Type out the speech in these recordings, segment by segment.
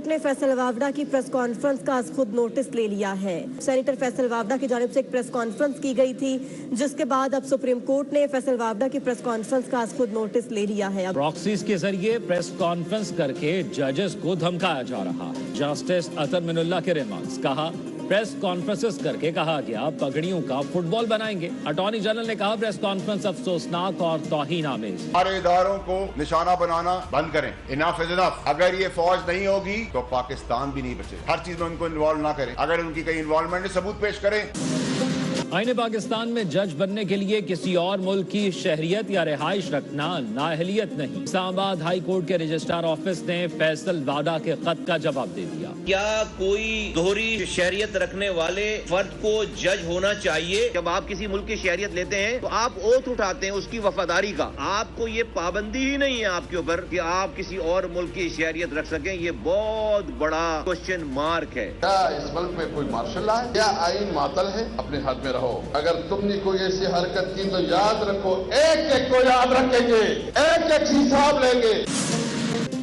نے فیصل واوڈا کی press conference کا از خود نوٹس لے لیا ہے۔ سینیٹر فیصل واوڈا کی جانب سے ایک پریس کانفرنس کی گئی تھی، جس کے بعد اب سپریم کورٹ نے فیصل واوڈا کی پریس کانفرنس کا از خود نوٹس لے لیا ہے۔ پراکسیز کے ذریعے پریس کانفرنس کر کے ججز کو دھمکایا جا رہا۔ جسٹس اطہر من اللہ کے ریمارکس، کہا پریس کانفرنسز کر کے کہا گیا پگڑیوں کا فٹ بال بنائیں گے۔ اٹارنی جنرل نے کہا پریس کانفرنس افسوسناک اور توہین آمیز۔ ہمارے اداروں کو نشانہ بنانا بند کریں۔ انف از انف۔ اگر یہ فوج نہیں ہوگی تو پاکستان بھی نہیں بچے۔ ہر چیز میں ان کو انوالو نہ کریں۔ اگر ان کی کہیں انوالومنٹ ہے ثبوت پیش کریں۔ آئین پاکستان میں جج بننے کے لیے کسی اور ملک کی شہریت یا رہائش رکھنا نااہلیت نہیں۔ اسلام آباد ہائی کورٹ کے رجسٹرار آفس نے فیصل واوڈا کے خط کا جواب دے دیا۔ کیا کوئی دوہری شہریت رکھنے والے فرد کو جج ہونا چاہیے؟ جب آپ کسی ملک کی شہریت لیتے ہیں تو آپ اوتھ اٹھاتے ہیں اس کی وفاداری کا۔ آپ کو یہ پابندی ہی نہیں ہے آپ کے اوپر کہ آپ کسی اور ملک کی شہریت رکھ سکیں۔ یہ بہت بڑا کوشچن مارک ہے۔ کیا اس ملک میں کوئی مارشل لا ہے؟ کیا آئین معطل ہے؟ اپنے حد میں رہو۔ اگر تم نے کوئی ایسی حرکت کی تو یاد رکھو، ایک ایک کو یاد رکھیں گے، ایک ایک حساب لیں گے۔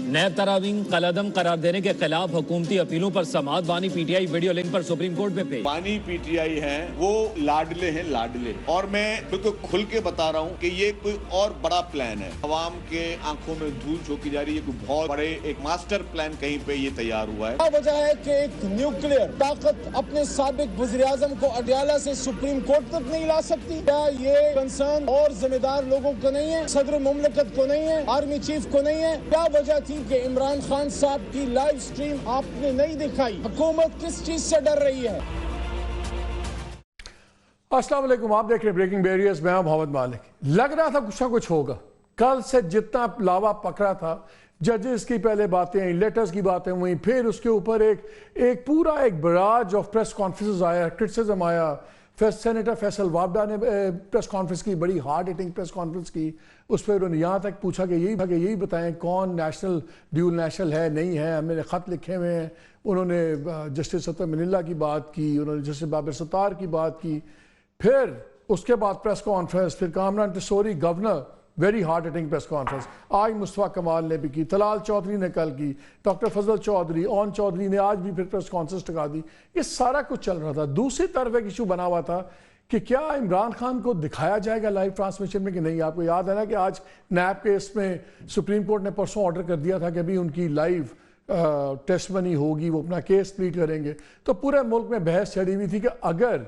نیب تراوین قلعدم قرار دینے کے خلاف حکومتی اپیلوں پر سماعت۔ بانی P T I video link per supreme court میں پیش۔ بانی پی ٹی آئی ہیں وہ لاڈلے ہیں، لاڈلے، اور میں بالکل کھل کے بتا رہا ہوں کہ یہ کوئی اور بڑا پلان ہے۔ عوام کے آنکھوں میں دھول جھونکی جا رہی ہے، کوئی بہت بڑے ایک ماسٹر پلان کہیں پہ یہ تیار ہوا ہے۔ وجہ ہے کہ ایک نیوکلیئر طاقت اپنے سابق وزیر اعظم کو اڈیالہ سے سپریم کورٹ تک نہیں لا سکتی۔ کیا یہ کنسرن اور ذمہ دار لوگوں کو نہیں ہے؟ صدر مملکت کو نہیں ہے؟ آرمی چیف کو نہیں ہے؟ کیا وجہ تھی کہ عمران خان صاحب کی لائیو سٹریم آپ نے نہیں دکھائی؟ حکومت کس چیز سے ڈر رہی ہے؟ السلام علیکم، آپ دیکھ رہے ہیں بریکنگ بیریئرز، میں محمد مالک۔ لگ رہا تھا کچھ نہ کچھ ہوگا۔ کل سے جتنا لاوا پکڑا تھا، ججز کی پہلے باتیں آئیں، لیٹرز کی باتیں ہوئیں، پھر اس کے اوپر ایک پورا ایک براج آف پریس کانفرنسز آیا، کرٹیسزم آیا۔ سینیٹر فیصل واوڈا نے پریس کانفرنس کی، بڑی ہارڈ ہٹنگ پریس کانفرنس کی۔ اس پہ انہوں نے یہاں تک پوچھا کہ یہی بتائیں کون نیشنل ڈیول نیشنل ہے نہیں ہے، ہمیں خط لکھے ہوئے ہیں۔ انہوں نے جسٹس اطہر من اللہ کی بات کی، انہوں نے جسٹس بابر ستار کی بات کی۔ پھر اس کے بعد پریس کانفرنس، پھر Kamran Tessori governor, very hard hitting press conference. آج مصطفیٰ کمال نے بھی کی، طلال چودھری نے کل کی، ڈاکٹر فضل چودھری، اون چودھری نے آج بھی پھر پریس کانفرنس ٹکا دی۔ یہ سارا کچھ چل رہا تھا۔ دوسری طرف ایک ایشو بنا ہوا تھا کہ کیا عمران خان کو دکھایا جائے گا لائیو ٹرانسمیشن میں کہ نہیں۔ آپ کو یاد ہے نا کہ آج نیب کیس میں سپریم کورٹ نے پرسوں آرڈر کر دیا تھا کہ ابھی ان کی لائیو ٹیسٹ منی ہوگی، وہ اپنا کیس پلیٹ کریں گے۔ تو پورے ملک میں بحث چڑھی ہوئی تھی کہ اگر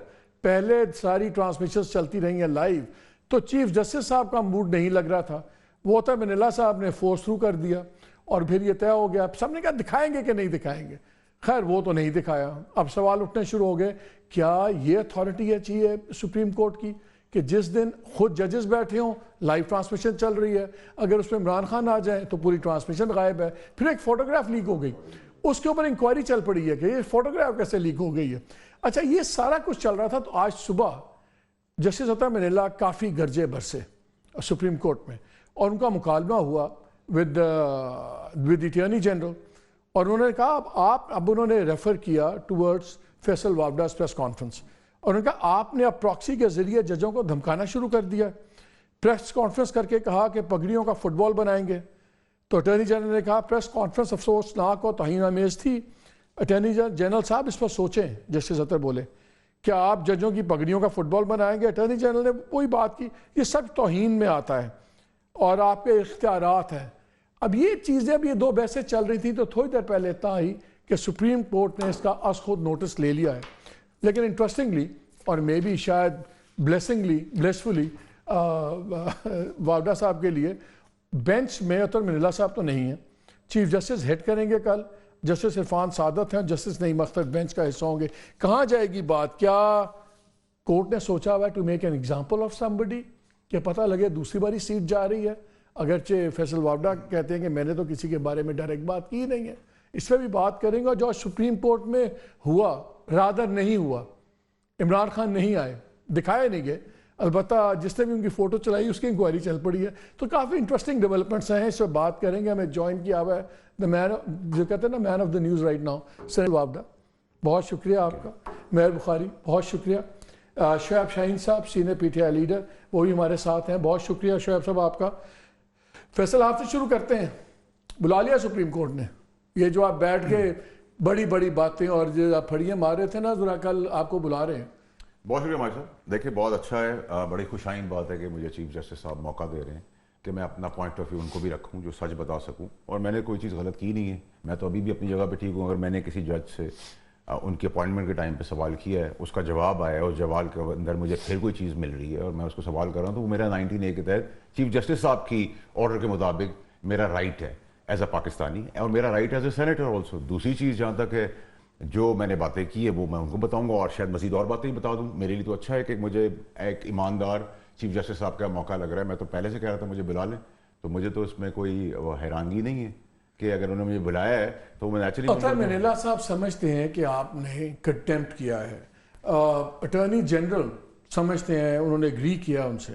پہلے ساری ٹرانسمیشنز چلتی رہی ہیں لائیو تو چیف جسٹس صاحب کا موڈ نہیں لگ رہا تھا، وہ اطہر من اللہ صاحب نے فورس تھرو کر دیا اور پھر یہ طے ہو گیا۔ سب نے کہا دکھائیں گے کہ نہیں دکھائیں گے، خیر وہ تو نہیں دکھایا۔ اب سوال اٹھنے شروع ہو گئے، کیا یہ اتھارٹی ہے چاہیے سپریم کورٹ کی کہ جس دن خود ججز بیٹھے ہوں لائیو ٹرانسمیشن چل رہی ہے، اگر اس میں عمران خان آ جائیں تو پوری ٹرانسمیشن غائب ہے۔ پھر ایک فوٹوگراف لیک ہو گئی، اس کے اوپر انکوائری چل پڑی ہے کہ یہ فوٹوگراف کیسے لیک ہو گئی ہے۔ اچھا، یہ سارا کچھ چل رہا تھا تو آج صبح جسٹس اطہر من اللہ کافی گرجے برسے سپریم کورٹ میں، اور ان کا مکالمہ ہوا ود اٹارنی جنرل، اور انہوں نے کہا اب انہوں نے ریفر کیا ٹورڈز فیصل واوڈا's پریس کانفرنس، اور انہوں نے کہا آپ نے اب پراکسی کے ذریعے ججوں کو دھمکانا شروع کر دیا۔ پریس کانفرنس کر کے کہا کہ پگڑیوں کا فٹ بال بنائیں گے۔ تو اٹارنی جنرل نے کہا پریس کانفرنس افسوسناک اور توہین آمیز تھی۔ اٹارنی جنرل صاحب اس پر سوچیں۔ جسٹس اطہر بولے کیا آپ ججوں کی پگڑیوں کا فٹ بال بنائیں گے؟ اٹارنی جنرل نے وہی بات کی، یہ سب توہین میں آتا ہے اور آپ کے اختیارات ہیں۔ اب یہ چیزیں، اب یہ دو بحثیں چل رہی تھیں تو تھوڑی دیر پہلے اتنا ہی کہ سپریم کورٹ نے اس کا از خود نوٹس لے لیا ہے۔ لیکن انٹرسٹنگلی اور مے بی شاید بلیسفلی واوڈا صاحب کے لیے بینچ میں اطہر من اللہ صاحب تو نہیں ہیں، چیف جسٹس ہیڈ کریں گے کل، جسٹس عرفان سعادت ہیں، جسٹس نعیم اختر بینچ کا حصہ ہوں گے۔ کہاں جائے گی بات؟ کیا کورٹ نے سوچا ہوا ہے to make an example of somebody کہ پتہ لگے دوسری باری سیٹ جا رہی ہے؟ اگرچہ فیصل واوڈا کہتے ہیں کہ میں نے تو کسی کے بارے میں ڈائریکٹ بات کی نہیں ہے، اس پہ بھی بات کریں گے۔ اور جو سپریم کورٹ میں ہوا رادر نہیں ہوا، عمران خان نہیں آئے، دکھائے نہیں گئے، البتہ جس نے بھی ان کی فوٹو چلائی اس کی انکوائری چل پڑی ہے۔ تو کافی انٹرسٹنگ ڈیولپمنٹس ہیں، اس پہ بات کریں گے۔ ہمیں جوائن کیا ہوا ہے جو کہتے ہیں نا man of the news right now, senator Vawda, بہت شکریہ آپ کا۔ مہر بخاری بہت شکریہ۔ شعیب شاہین صاحب senior P T I leader, وہ بھی ہمارے ساتھ ہیں، بہت شکریہ شعیب صاحب آپ کا۔ فیصل آپ سے شروع کرتے ہیں، بلا لیا سپریم کورٹ نے، یہ جو آپ بیٹھ کے بڑی بڑی باتیں اور جو آپ پھڑیے مار رہے تھے نا ذرا کل آپ کو بلا رہے ہیں. بہت شکریہ مائی صاحب. دیکھیے بہت اچھا ہے, بڑی خوشائن بات ہے کہ مجھے چیف جسٹس صاحب موقع دے رہے ہیں کہ میں اپنا پوائنٹ آف ویو ان کو بھی رکھوں, جو سچ بتا سکوں. اور میں نے کوئی چیز غلط کی نہیں ہے, میں تو ابھی بھی اپنی جگہ پہ ٹھیک ہوں. اگر میں نے کسی جج سے ان کی اپوائنٹمنٹ کے ٹائم پہ سوال کیا ہے, اس کا جواب آیا ہے, اس جواب کے اندر مجھے پھر کوئی چیز مل رہی ہے اور میں اس کو سوال کر رہا ہوں, تو وہ میرا 19A کے تحت چیف جسٹس صاحب کی آرڈر کے مطابق میرا رائٹ ہے ایز اے پاکستانی, اور میرا right as a senator also. دوسری چیز جہاں تک ہے جو میں نے باتیں کی ہے وہ میں ان کو بتاؤں گا, اور شاید مزید اور باتیں بتا دوں. میرے لیے تو اچھا ہے کہ مجھے ایک ایماندار چیف جسٹس صاحب کا موقع لگ رہا ہے. میں تو پہلے سے کہہ رہا تھا مجھے بلا لیں, تو مجھے تو اس میں کوئی حیرانگی نہیں ہے کہ اگر انہوں نے مجھے بلایا ہے تو میں نیچرلی. اطہر منیلا صاحب سمجھتے ہیں کہ آپ نے کنٹیمپٹ کیا ہے, اٹارنی جنرل سمجھتے ہیں انہوں نے ایگری کیا ان سے,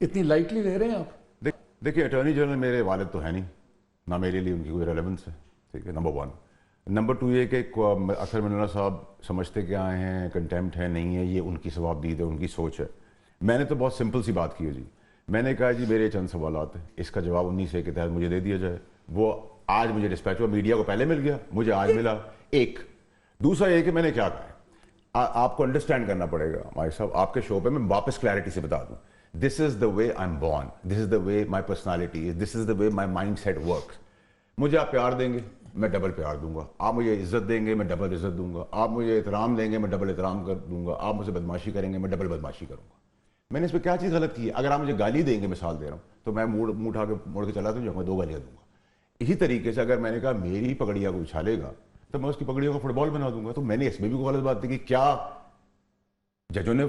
اتنی لائٹلی لے رہے ہیں آپ؟ دیکھیے اٹارنی جنرل میرے والد تو ہیں نہیں, نہ میرے لیے ان کی کوئی ریلیونس ہے, ٹھیک ہے, نمبر 1. نمبر 2 یہ کہ اطہر منیلا صاحب سمجھتے کیا ہیں, کنٹیمپٹ ہے نہیں ہے, یہ ان کی ثوابدید ہے, ان کی سوچ ہے. میں نے تو بہت سمپل سی بات کی ہے جی. میں نے کہا جی میرے چند سوالات ہیں, اس کا جواب 19A کے تحت مجھے دے دیا جائے. وہ آج مجھے ڈسپیچ ہوا, میڈیا کو پہلے مل گیا, مجھے آج ملا. ایک دوسرا یہ کہ میں نے کیا کہا, آپ کو انڈرسٹینڈ کرنا پڑے گا مائی صاحب, آپ کے شو پہ میں واپس کلیئرٹی سے بتا دوں. This is the way I am born, this is the way my personality is, this is the way my mindset works. مجھے آپ پیار دیں گے میں ڈبل پیار دوں گا, آپ مجھے عزت دیں گے میں ڈبل عزت دوں گا, آپ مجھے احترام دیں گے میں ڈبل احترام کر دوں گا, آپ مجھے بدماشی کریں گے میں ڈبل بدماشی کروں گا. میں نے اس پہ کیا چیز غلط کی ہے؟ اگر آپ مجھے گالی دیں گے, مثال دے رہا ہوں, تو میں منہ اٹھا کے موڑ کے چلا جاؤں گا, 2 گالیاں دوں گا. اسی طریقے سے اگر میں نے کہا میری پگڑیاں کو اچھالے گا تو میں اس کی پگڑیوں کو فٹ بال بنا دوں گا. تو میں نے اس میں بھی کوئی غلط بات دی کہ کیا ججوں نے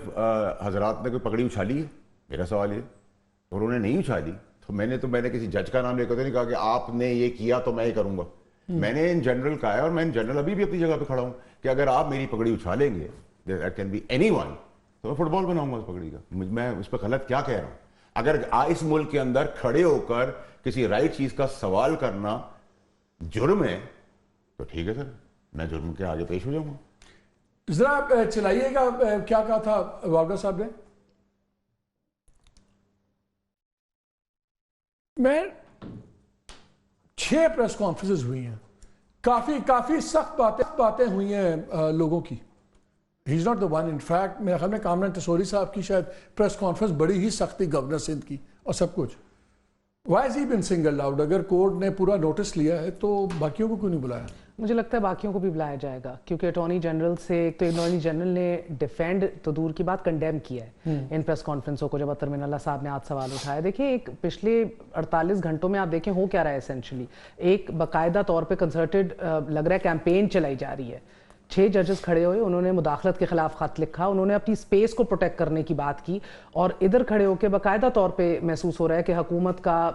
حضرات نے کوئی پگڑی اچھالی ہے؟ میرا سوال یہ. اور انہوں نے نہیں اچھالی تو میں نے کسی جج کا نام لے کر نہیں کہا کہ آپ نے یہ کیا تو میں یہ کروں گا. میں نے ان جنرل کہا ہے, اور میں ان جنرل ابھی بھی اپنی جگہ پہ کھڑا ہوں, کہ اگر آپ میری پگڑی اچھالیں گے, that can be anyone, تو میں فٹ بال بناؤں گا اس پگڑی کا. میں اس پہ غلط کیا کہہ رہا ہوں؟ اگر اس ملک کے اندر کھڑے ہو کر کسی رائٹ چیز کا سوال کرنا جرم ہے تو ٹھیک ہے سر, میں جرم کے آگے پیش ہو جاؤں گا. ذرا چلائیے گا, کیا کہا تھا واگا صاحب نے؟ میں 6 پریس کانفرنسز ہوئی ہیں, کافی سخت باتیں ہوئی ہیں لوگوں کی. He is not the one. In fact میرے خیال میں کامران ٹسوری صاحب کی شاید پریس کانفرنس بڑی ہی سخت تھی, گورنر سندھ کی اور سب کچھ. وائی از ہی بن سنگل آؤٹ؟ اگر کورٹ نے پورا نوٹس لیا ہے تو باقیوں کو کیوں نہیں بلایا؟ مجھے لگتا ہے باقیوں کو بھی بلایا جائے گا, کیونکہ اٹارنی جنرل سے ایک تو اٹارنی جنرل نے ڈیفینڈ تو دور کی بات کنڈیم کیا ہے ان پریس کانفرنسوں کو, جب اطہر منیلا صاحب نے آج سوال اٹھایا. دیکھیں ایک پچھلے 48 گھنٹوں میں آپ دیکھیں ہو کیا رہا ہے ایسنشلی, ایک باقاعدہ طور پہ کنسرٹڈ لگ رہا ہے کیمپین چلائی جا رہی ہے. 6 ججز کھڑے ہوئے, انہوں نے مداخلت کے خلاف خط لکھا, انہوں نے اپنی سپیس کو پروٹیکٹ کرنے کی بات کی, اور ادھر کھڑے ہو کے باقاعدہ طور پہ محسوس ہو رہا ہے کہ حکومت کا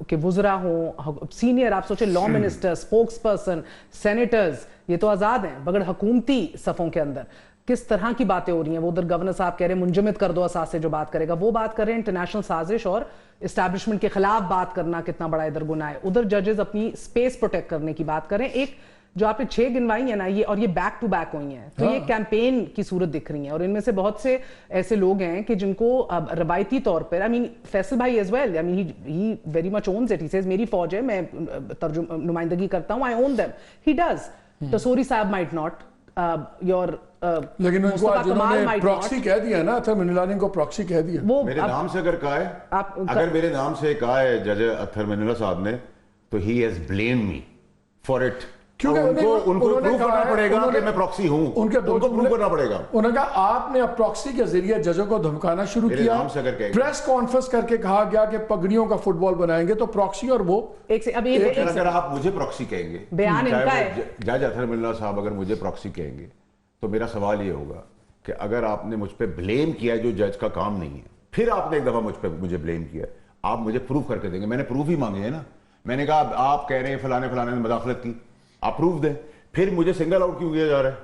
کہ وزراء ہوں, سینئر, آپ سوچیں law minister, spokes person, senators, یہ تو آزاد ہیں بغیر حکومتی صفوں کے اندر. کس طرح کی باتیں ہو رہی ہیں, وہ ادھر گورنر صاحب کہہ رہے ہیں منجمد کر دو اساس سے, جو بات کرے گا وہ بات کر رہے ہیں انٹرنیشنل سازش اور اسٹیبلشمنٹ کے خلاف بات کرنا کتنا بڑا ادھر گناہ ہے. ادھر ججز اپنی سپیس پروٹیکٹ کرنے کی بات کریں. ایک جو آپ نے 6 گنوائی ہیں نا, یہ اور یہ بیک ٹو بیک ہوئی ہیں, تو یہ کیمپین کی صورت دکھ رہی ہیں, اور ان میں سے بہت سے ایسے لوگ ہیں کہ جن کو روایتی طور پر, آئی مین فیصل بھائی as well, I mean he very much owns it, he says میری فوج ہے, میں نمائندگی کرتا ہوں, I own them, he does. ٹسوری صاحب مائٹ ناٹ, یور لیکن ان کو جنہوں نے پراکسی کہہ دیا نا, اطہر منیلا نے ان کو پراکسی کہہ دیا. میرے نام سے اگر کہا ہے, اگر میرے نام سے کہا ہے جج اطہر منیلا صاحب نے, تو he has blame me for it. ان کو پروف کرنا پڑے گا کہ میں پراکسی ہوں, ان کو پروف کرنا پڑے گا. انہوں نے کہا آپ نے پراکسی کے ذریعے ججوں کو دھمکانا شروع کیا. پریس کانفرنس کر کے کہا گیا کہ پگڑیوں کا فٹ بال بنائیں گے, تو پراکسی اور وہ اگر آپ مجھے پراکسی کہیں گے, جج اطہر منیلا صاحب اگر مجھے پراکسی کہیں گے, تو میرا سوال یہ ہوگا کہ اگر آپ نے مجھ پہ بلیم کیا جو جج کا کام نہیں ہے, پھر آپ نے ایک دفعہ مجھے بلیم کیا, آپ مجھے پروف کر کے دیں گے. میں نے پروف ہی مانگے ہیں نا, میں نے کہا آپ کہہ رہے ہیں فلانے نے مداخلت کی, آپ پروف دیں. پھر مجھے سنگل آؤٹ کیوں کیا جا رہا ہے؟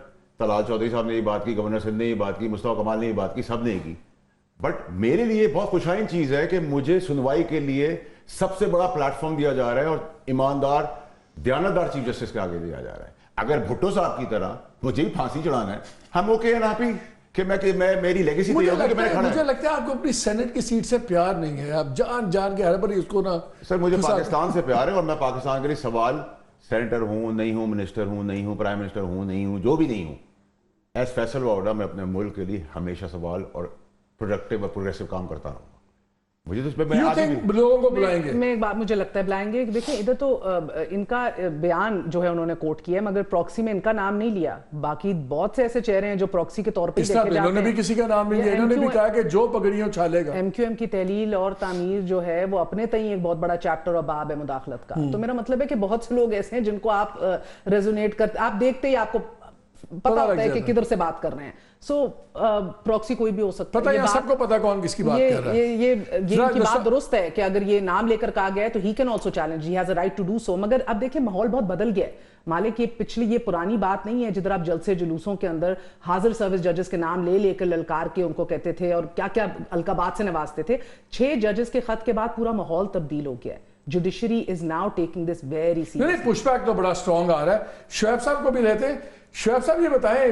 طلال چودھری صاحب نے یہ بات کی, گورنر سندھ نے یہ بات کی, مصطفیٰ کمال نے یہ بات کی, سب نے کی. بٹ میرے لیے بہت خوشائن چیز ہے کہ مجھے سنوائی کے لیے سب سے بڑا پلیٹ فارم دیا جا رہا ہے, اور ایماندار دیانتدار چیف جسٹس کے آگے دیا جا رہا ہے. اگر بھٹو صاحب کی طرح مجھے ہی پھانسی چڑھانا ہے, ہم اوکے ہیں نا پی کہ میں میری لیگیسی تو یہ ہوگی کہ میں نے کھڑا ہے. مجھے لگتا ہے آپ کو اپنی سینٹ کی سیٹ سے پیار نہیں ہے, آپ جان کے ہر بار اس کو نا. سر مجھے پاکستان سے پیار ہے, اور میں پاکستان کے لیے سوال سینیٹر ہوں نہیں ہوں، منسٹر ہوں نہیں ہوں، پرائم منسٹر ہوں نہیں ہوں، جو بھی نہیں ہوں، ایز فیصل واوڈا میں اپنے ملک کے لیے ہمیشہ سوال اور پروڈکٹیو اور پروگریسو کام کرتا رہوں گا. مجھے تو اس میں لوگوں کو بلائیں گے. میں ایک بات مجھے لگتا ہے بلائیں گے. دیکھیں ادھر تو ان کا بیان جو ہے انہوں نے کوٹ کیا ہے، مگر پراکسی میں ان کا نام نہیں لیا. باقی بہت سے ایسے چہرے ہیں جو پراکسی کے طور پہ دیکھے جاتے ہیں. انہوں نے بھی کسی کا نام نہیں لیا. انہوں نے بھی کہا کہ جو پگڑیوں چھالے گا. ایم کیو ایم کی تحلیل اور تعمیر جو ہے وہ اپنے تئیں ایک بہت بڑا چیپٹر اور باب ہے مداخلت کا. تو میرا مطلب ہے کہ بہت سے لوگ ایسے ہیں جن کو آپ ریزونیٹ کرتے، آپ دیکھتے ہی آپ کو پتا ہوتا ہے کہ کدھر سے بات کر رہے ہیں. سو پراکسی کوئی بھی ہو سکتا ہے. پتہ ہے سب کو پتا کون کس کی بات کر رہا ہے. یہ ان کی بات درست ہے کہ اگر یہ نام لے کر کہا گیا ہے تو ہی can also challenge, he has a right to do so. مگر اب دیکھیں ماحول بہت بدل گیا ہے مالک. یہ پرانی بات نہیں ہے جدھر آپ جلسے جلوسوں کے اندر حاضر سروس ججز کے نام لے کر للکار کے ان کو کہتے تھے اور کیا کیا القابات سے نوازتے تھے. 6 ججز کے خط کے بعد پورا ماحول تبدیل ہو گیا ہے. Judiciary is now taking this very serious. نہیں، پش بیک تو بڑا اسٹرانگ آ رہا ہے. شعیب صاحب کو بھی لیتے ہیں. شعیب صاحب یہ بتائیں،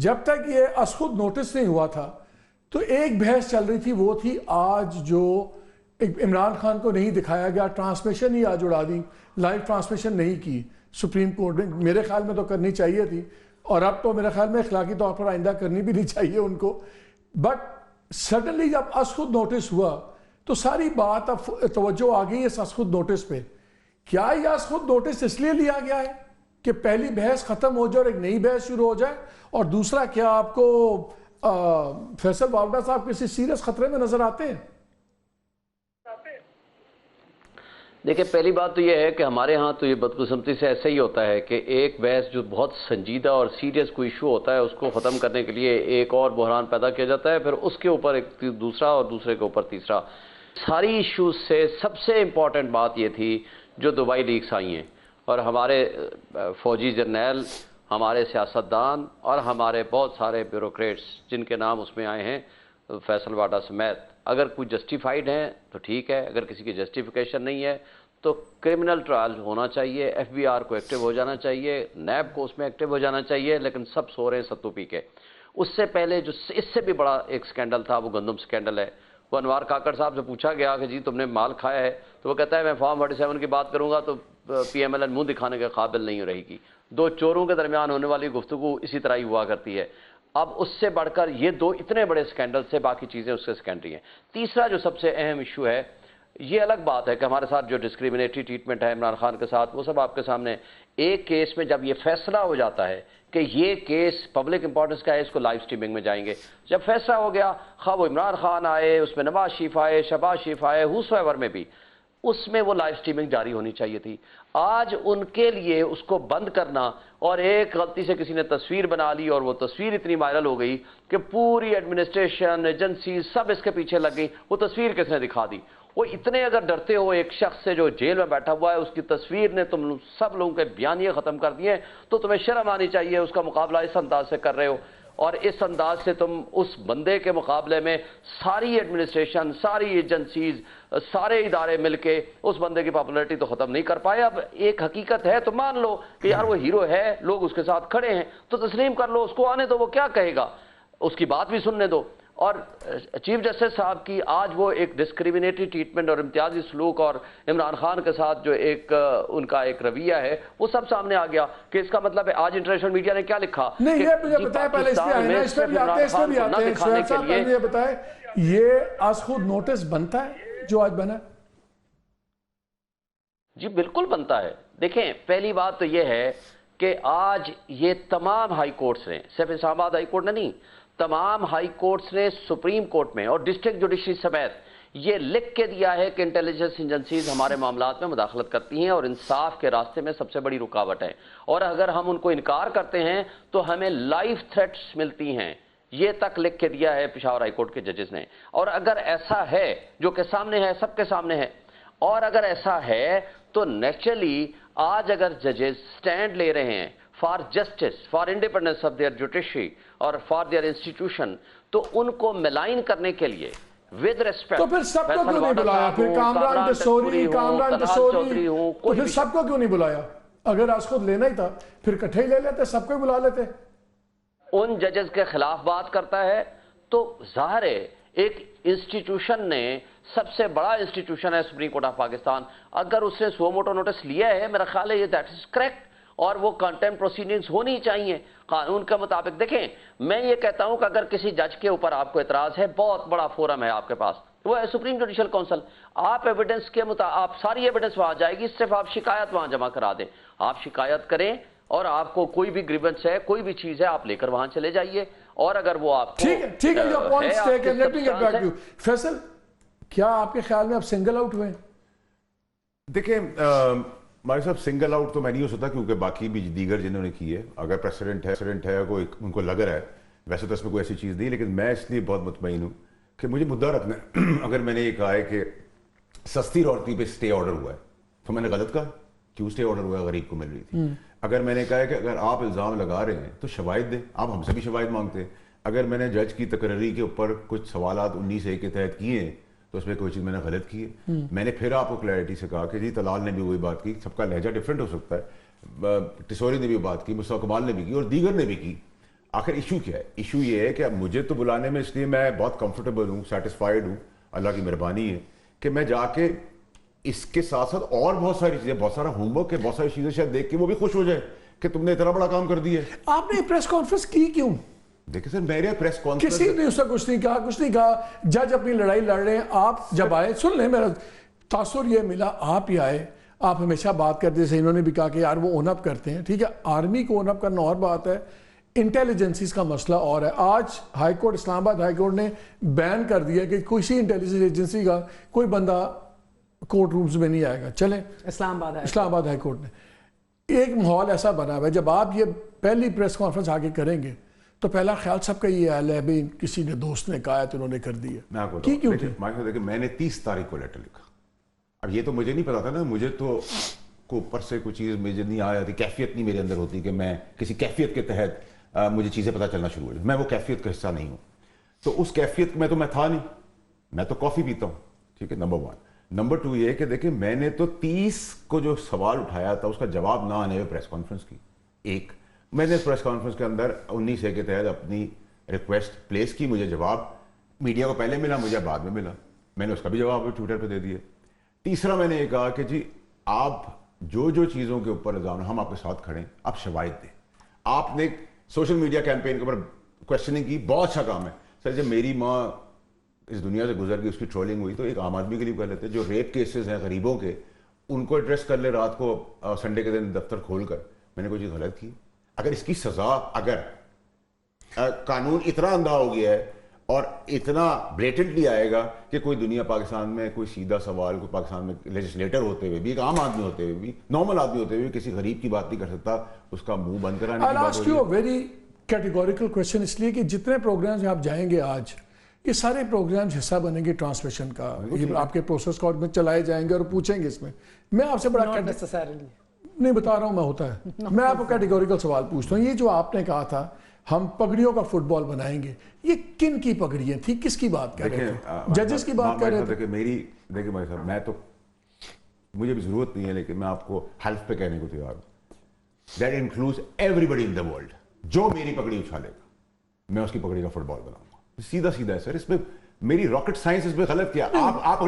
جب تک یہ از خود نوٹس نہیں ہوا تھا تو ایک بحث چل رہی تھی، وہ تھی آج جو عمران خان کو نہیں دکھایا گیا، ٹرانسمیشن ہی آج اڑا دی، لائیو ٹرانسمیشن نہیں کی سپریم کورٹ نے. میرے خیال میں تو کرنی چاہیے تھی، اور اب تو میرے خیال میں اخلاقی طور پر آئندہ کرنی بھی نہیں چاہیے ان کو. بٹ سڈنلی جب از خود نوٹس ہوا تو ساری بات اب توجہ آ گئی اس از خود نوٹس پہ. کیا یہ از خود نوٹس اس لیے لیا گیا ہے کہ پہلی بحث ختم ہو جائے اور ایک نئی بحث شروع ہو جائے؟ اور دوسرا، کیا آپ کو فیصل واوڈا صاحب کسی سیریس خطرے میں نظر آتے ہیں؟ دیکھیں، پہلی بات تو یہ ہے کہ ہمارے ہاں تو یہ بدقسمتی سے ایسا ہی ہوتا ہے کہ ایک بحث جو بہت سنجیدہ اور سیریس کوئی ایشو ہوتا ہے اس کو ختم کرنے کے لیے ایک اور بحران پیدا کیا جاتا ہے، پھر اس کے اوپر ایک دوسرا اور دوسرے کے اوپر تیسرا. ساری ایشوز سے سب سے امپورٹنٹ بات یہ تھی جو دبئی لیکس آئی ہیں، اور ہمارے فوجی جرنیل، ہمارے سیاستدان اور ہمارے بہت سارے بیوروکریٹس جن کے نام اس میں آئے ہیں فیصل واڈا سمیت، اگر کوئی جسٹیفائیڈ ہیں تو ٹھیک ہے، اگر کسی کی جسٹیفیکیشن نہیں ہے تو کرمنل ٹرائل ہونا چاہیے، ایف بی آر کو ایکٹیو ہو جانا چاہیے، نیب کو اس میں ایکٹیو ہو جانا چاہیے. لیکن سب سو رہے ہیں ستو پی کے. اس سے پہلے جو اس سے بھی بڑا ایک سکینڈل تھا وہ گندم سکینڈل ہے. وہ انوار کاکڑ صاحب سے پوچھا گیا کہ جی تم نے مال کھایا ہے، تو وہ کہتا ہے میں فارم 47 کی بات کروں گا تو پی ایم ایل این منہ دکھانے کے قابل نہیں رہے گی. 2 چوروں کے درمیان ہونے والی گفتگو اسی طرح ہی ہوا کرتی ہے. اب اس سے بڑھ کر یہ 2 اتنے بڑے سکینڈل سے، باقی چیزیں اس سے سیکنڈری ہیں. تیسرا جو سب سے اہم ایشو ہے، یہ الگ بات ہے کہ ہمارے ساتھ جو ڈسکریمنیٹری ٹریٹمنٹ ہے عمران خان کے ساتھ، وہ سب آپ کے سامنے. ایک کیس میں جب یہ فیصلہ ہو جاتا ہے کہ یہ کیس پبلک امپورٹنس کا ہے، اس کو لائیو سٹریمنگ میں جائیں گے. جب فیصلہ ہو گیا، خواہ وہ عمران خان آئے، اس میں نواز شریف آئے، شہباز شریف آئے، ہوسویور میں بھی، اس میں وہ لائیو سٹریمنگ جاری ہونی چاہیے تھی. آج ان کے لیے اس کو بند کرنا، اور ایک غلطی سے کسی نے تصویر بنا لی اور وہ تصویر اتنی وائرل ہو گئی کہ پوری ایڈمنسٹریشن، ایجنسی سب اس کے پیچھے لگ گئی. وہ تصویر کس نے دکھا دی؟ وہ اتنے اگر ڈرتے ہو ایک شخص سے جو جیل میں بیٹھا ہوا ہے، اس کی تصویر نے تم سب لوگوں کے بیانیے ختم کر دیے، تو تمہیں شرم آنی چاہیے. اس کا مقابلہ اس انداز سے کر رہے ہو، اور اس انداز سے تم اس بندے کے مقابلے میں ساری ایڈمنسٹریشن، ساری ایجنسیز، سارے ادارے مل کے اس بندے کی پاپولیرٹی تو ختم نہیں کر پائے. اب ایک حقیقت ہے تو مان لو کہ یار وہ ہیرو ہے، لوگ اس کے ساتھ کھڑے ہیں تو تسلیم کر لو، اس کو آنے دو، وہ کیا کہے گا، اس کی بات بھی سننے دو. اور چیف جسٹس صاحب کی آج وہ ایک ڈسکریمنیٹری ٹریٹمنٹ اور امتیازی سلوک، اور عمران خان کے ساتھ جو ایک ان کا ایک رویہ ہے، وہ سب سامنے آ گیا کہ اس کا مطلب ہے آج انٹرنیشنل میڈیا نے کیا لکھا. نہیں، یہ مجھے بتائیں، پہلے اس پہ بھی آتے ہیں. شعیب صاحب پہلے یہ بتائیں، یہ از خود نوٹس بنتا ہے جو آج بنا؟ جی بالکل بنتا ہے. دیکھیں، پہلی بات تو یہ ہے کہ آج یہ تمام ہائی کورٹس نے، صرف اسلام آباد ہائی کورٹ نے نہیں، تمام ہائی کورٹس نے سپریم کورٹ میں اور ڈسٹرکٹ جوڈیشری سمیت یہ لکھ کے دیا ہے کہ انٹیلیجنس ایجنسیز ہمارے معاملات میں مداخلت کرتی ہیں اور انصاف کے راستے میں سب سے بڑی رکاوٹ ہے، اور اگر ہم ان کو انکار کرتے ہیں تو ہمیں لائف تھریٹس ملتی ہیں. یہ تک لکھ کے دیا ہے پشاور ہائی کورٹ کے ججز نے. اور اگر ایسا ہے جو کہ سامنے ہے، سب کے سامنے ہے، اور اگر ایسا ہے تو نیچرلی آج اگر ججز سٹینڈ لے رہے ہیں for justice, for independence of their judiciary اور فار دیئر انسٹیٹیوشن، تو ان کو ملائن کرنے کے لیے ود ریسپیکٹ، تو پھر سب کو کیوں نہیں بلایا؟ پھر کامران ٹسوری تو پھر سب کو کیوں نہیں بلایا؟ اگر آج خود لینا ہی تھا پھر اکٹھے ہی لے لیتے، سب کو بلا لیتے. ان ججز کے خلاف بات کرتا ہے تو ظاہر ہے ایک انسٹیٹیوشن نے سب سے بڑا انسٹیٹیوشن ہے سپریم کورٹ آف پاکستان. اگر اس نے سو موٹو نوٹس لیا ہے میرا خیال ہے یہ دیٹ از کریکٹ, اور وہ کنٹمپٹ پروسیڈنگز ہونی چاہیے قانون کے مطابق. دیکھیں میں یہ کہتا ہوں کہ اگر کسی جج کے اوپر آپ کو اعتراض ہے, بہت بڑا فورم ہے آپ کے پاس, وہ ہے سپریم جوڈیشل کونسل. آپ ایویڈنس کے مطابق آپ ساری ایویڈنس وہاں جائے گی, صرف آپ شکایت وہاں جمع کرا دیں. آپ شکایت کریں اور آپ کو کوئی بھی گریونس ہے, کوئی بھی چیز ہے, آپ لے کر وہاں چلے جائیے. اور اگر وہ آپ کو ٹھیک ہے, your points taken, let me get back to you. Faisal, کیا آپ کے خیال میں آپ سنگل آؤٹ ہوئے؟ دیکھیں ہمارے صاحب سنگل آؤٹ تو میں نہیں ہو سکتا, کیونکہ باقی بھی دیگر جنہوں نے کی ہے, اگر پریسیڈنٹ ہے کوئی ان کو لگ رہا ہے, ویسے تو اس میں کوئی ایسی چیز نہیں, لیکن میں اس لیے بہت مطمئن ہوں کہ مجھے مدعا رکھنا ہے. اگر میں نے یہ کہا ہے کہ سستی روٹی پہ سٹے آرڈر ہوا ہے تو میں نے غلط کہا, کیوں سٹے آرڈر ہوا ہے, غریب کو مل رہی تھی. اگر میں نے کہا ہے کہ اگر آپ الزام لگا رہے ہیں تو شواہد دیں, آپ ہم سے بھی شواہد مانگتے ہیں. اگر میں نے جج کی تقرری کے اوپر کچھ سوالات 19A کے تحت کیے ہیں تو اس میں کوئی چیز میں نے غلط کی ہے. میں نے پھر آپ کو کلیئرٹی سے کہا کہ جی طلال نے بھی وہی بات کی, سب کا لہجہ ڈفرینٹ ہو سکتا ہے, ٹسوری نے بھی بات کی, مصطفیٰ کمال نے بھی کی, اور دیگر نے بھی کی. آخر ایشو کیا ہے؟ ایشو یہ ہے کہ مجھے تو بلانے میں اس لیے میں بہت کمفرٹیبل ہوں, سیٹسفائیڈ ہوں, اللہ کی مہربانی ہے کہ میں جا کے اس کے ساتھ ساتھ اور بہت ساری چیزیں, بہت سارا ہوم ورک ہے, بہت ساری چیزیں شاید دیکھ کے وہ بھی خوش ہو جائے کہ تم نے اتنا بڑا کام کر دیا ہے. آپ نے پریس کانفرنس کی کیوں؟ دیکھیں سر, میرے پریس کانفرنس کسی نے اس سے کچھ نہیں کہا. جج اپنی لڑائی لڑ رہے ہیں, آپ جب آئے, سن لیں میرا تاثر یہ ملا, آپ ہی آئے, آپ ہمیشہ بات کرتے جیسے انہوں نے بھی کہا کہ یار وہ اون اپ کرتے ہیں, ٹھیک ہے, آرمی کو اون اپ کرنا اور بات ہے, انٹیلیجنسیز کا مسئلہ اور ہے. آج ہائی کورٹ, اسلام آباد ہائی کورٹ نے بین کر دیا کہ کسی انٹیلیجنس ایجنسی کا کوئی بندہ کورٹ رومز میں نہیں آئے گا. چلیں, اسلام آباد ہائی کورٹ نے ایک ماحول ایسا بنا ہوا ہے, جب آپ یہ پہلی پریس کانفرنس آگے کریں گے تو پہلا خیال سب کا یہ حال ہے بھئی کسی نے دوست نے کہا ہے تو انہوں نے کر دیا. میں آپ کو دیکھیں میں نے 30 تاریخ کو لیٹر لکھا. اب یہ تو مجھے نہیں پتا تھا نا, مجھے تو اوپر سے کوئی چیز مجھے نہیں آ جاتی, کیفیت نہیں میرے اندر ہوتی کہ میں کسی کیفیت کے تحت مجھے چیزیں پتہ چلنا شروع ہو جائے. میں وہ کیفیت کا حصہ نہیں ہوں, تو اس کیفیت میں تو میں تھا نہیں, میں تو کافی پیتا ہوں, ٹھیک ہے, نمبر 1. نمبر 2 یہ کہ دیکھیں میں نے تو 30 کو جو سوال اٹھایا تھا اس کا جواب نہ آنے میں پریس کانفرنس کی. ایک میں نے پریس کانفرنس کے اندر 19A کے تحت اپنی ریکویسٹ پلیس کی, مجھے جواب میڈیا کو پہلے ملا, مجھے بعد میں ملا, میں نے اس کا بھی جواب ٹویٹر پہ دے دیا. تیسرا میں نے یہ کہا کہ جی آپ جو چیزوں کے اوپر الزام ہم آپ کے ساتھ کھڑے ہیں, آپ شواہد دیں. آپ نے سوشل میڈیا کیمپین کے اوپر کوشچننگ کی, بہت اچھا کام ہے سر. جب میری ماں اس دنیا سے گزر گئی, اس کی ٹرولنگ ہوئی, تو ایک عام آدمی کے لیے کر لیتے, جو ریپ کیسز ہیں غریبوں کے, ان کو ایڈریس کر لے رات کو سنڈے کے دن دفتر کھول کر. میں نے کوئی چیز غلط کی؟ اگر اس کی سزا, اگر قانون اتنا اندھا ہو گیا ہے اور اتنا بلیٹنٹلی آئے گا کہ کوئی دنیا پاکستان میں کوئی سیدھا سوال, کوئی پاکستان میں لیجسلیٹر ہوتے ہوئے بھی, ایک عام آدمی ہوتے ہوئے بھی, نارمل آدمی ہوتے ہوئے بھی کسی غریب کی بات نہیں کر سکتا, اس کا منہ بند کرانے کی بات ہو رہی ہے. ویری کیٹیگوریکل کویسچن, اس لیے کہ جتنے پروگرامز آپ جائیں گے آج, یہ سارے پروگرامز حصہ بنیں گے ٹرانسمیشن کا, یہ آپ کے پروسیس کورٹ میں چلائے جائیں گے اور پوچھیں گے. اس میں آپ سے بڑا نہیں بتا رہا ہوں میں, ہوتا ہے, میں آپ کو کیٹیگوریکل سوال پوچھتا ہوں. یہ جو آپ نے کہا تھا ہم پگڑیوں کا فٹ بال بنائیں گے, یہ کن کی پگڑیاں تھی, کس کی بات کر رہے تھے؟ ججز کی بات کر رہے تھے؟ دیکھیں بھائی صاحب, میں تو مجھے بھی ضرورت نہیں ہے, لیکن میں آپ کو حلف پہ کہنے کو تیار ہوں, that includes everybody in the world. جو میری پگڑی اچھالے گا میں اس کی پگڑی کا فٹ بال بناؤں گا. سیدھا سیدھا ہے سر, اس میں میری راکٹ سائنس اس میں غلط کیا. آپ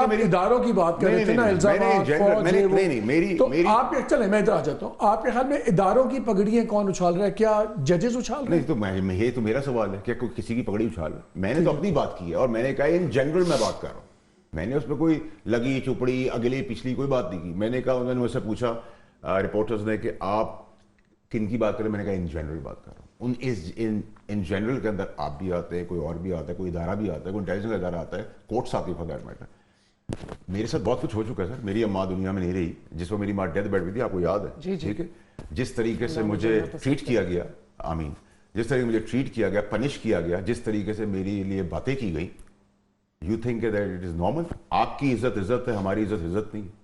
میری اداروں کی بات کر رہے تھے نا, الزامات, تو آپ چلیں میں ادھر آ جاتا ہوں. آپ کے خیال میں اداروں کی پگڑیاں کون اچھال رہا ہے, کیا ججز اچھال رہے ہیں؟ نہیں, تو یہ تو میرا سوال ہے کہ کوئی کسی کی پگڑی اچھال رہا ہے. میں نے تو اپنی بات کی ہے اور میں نے کہا ان جنرل میں بات کر رہا ہوں. میں نے اس میں کوئی لگی چپڑی اگلی پچھلی کوئی بات نہیں کی. میں نے کہا, انہوں نے مجھ سے پوچھا رپورٹرز نے کہ آپ کن کی بات کریں, میں نے کہا ان جنرل بات کر رہا ہوں. ان جنرل کے اندر آپ بھی آتے ہیں, کوئی اور بھی آتا ہے, کوئی ادارہ بھی آتا ہے, کوئی انٹیلیجنس ادارہ آتا ہے, کورٹس آتی ہے فار دیٹ میٹر. میرے ساتھ بہت کچھ ہو چکا ہے سر. میری اماں دنیا میں نہیں رہی, جس وقت میری ماں ڈیتھ بیڈ پہ تھی, آپ کو یاد ہے, ٹھیک ہے, جس طریقے سے مجھے ٹریٹ کیا گیا, آمین, جس طریقے مجھے ٹریٹ کیا گیا, پنش کیا گیا, جس طریقے سے میرے لیے باتیں کی گئی, you think that it is normal? آپ کی عزت ہے, ہماری عزت نہیں ہے.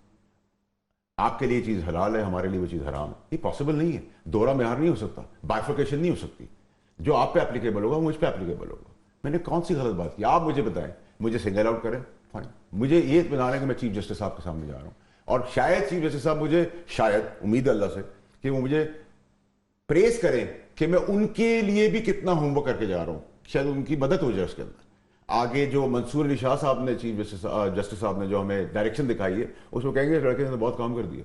آپ کے لیے چیز حلال ہے, ہمارے لیے وہ چیز حرام ہے. یہ پاسبل نہیں ہے, دوہرا معیار نہیں ہو سکتا, بائفرکیشن نہیں ہو سکتی. جو آپ پہ اپلیکیبل ہوگا مجھ پہ اپلیکیبل ہوگا. میں نے کون سی غلط بات کی؟ آپ مجھے بتائیں, مجھے سنگل آؤٹ کریں, فائن. مجھے یہ اطمینان ہے کہ میں چیف جسٹس صاحب کے سامنے جا رہا ہوں, اور شاید چیف جسٹس صاحب مجھے, شاید امید اللہ سے کہ وہ مجھے پریز کریں کہ میں ان کے لیے بھی کتنا ہوم ورک کر کے جا رہا ہوں, شاید ان کی مدد ہو جائے اس کے اندر. آگے جو منصور علی شاہ صاحب نے چیف جسٹس صاحب نے جو ہمیں ڈائریکشن دکھائی ہے اس میں کہیں گے لڑکے نے بہت کام کر دیا.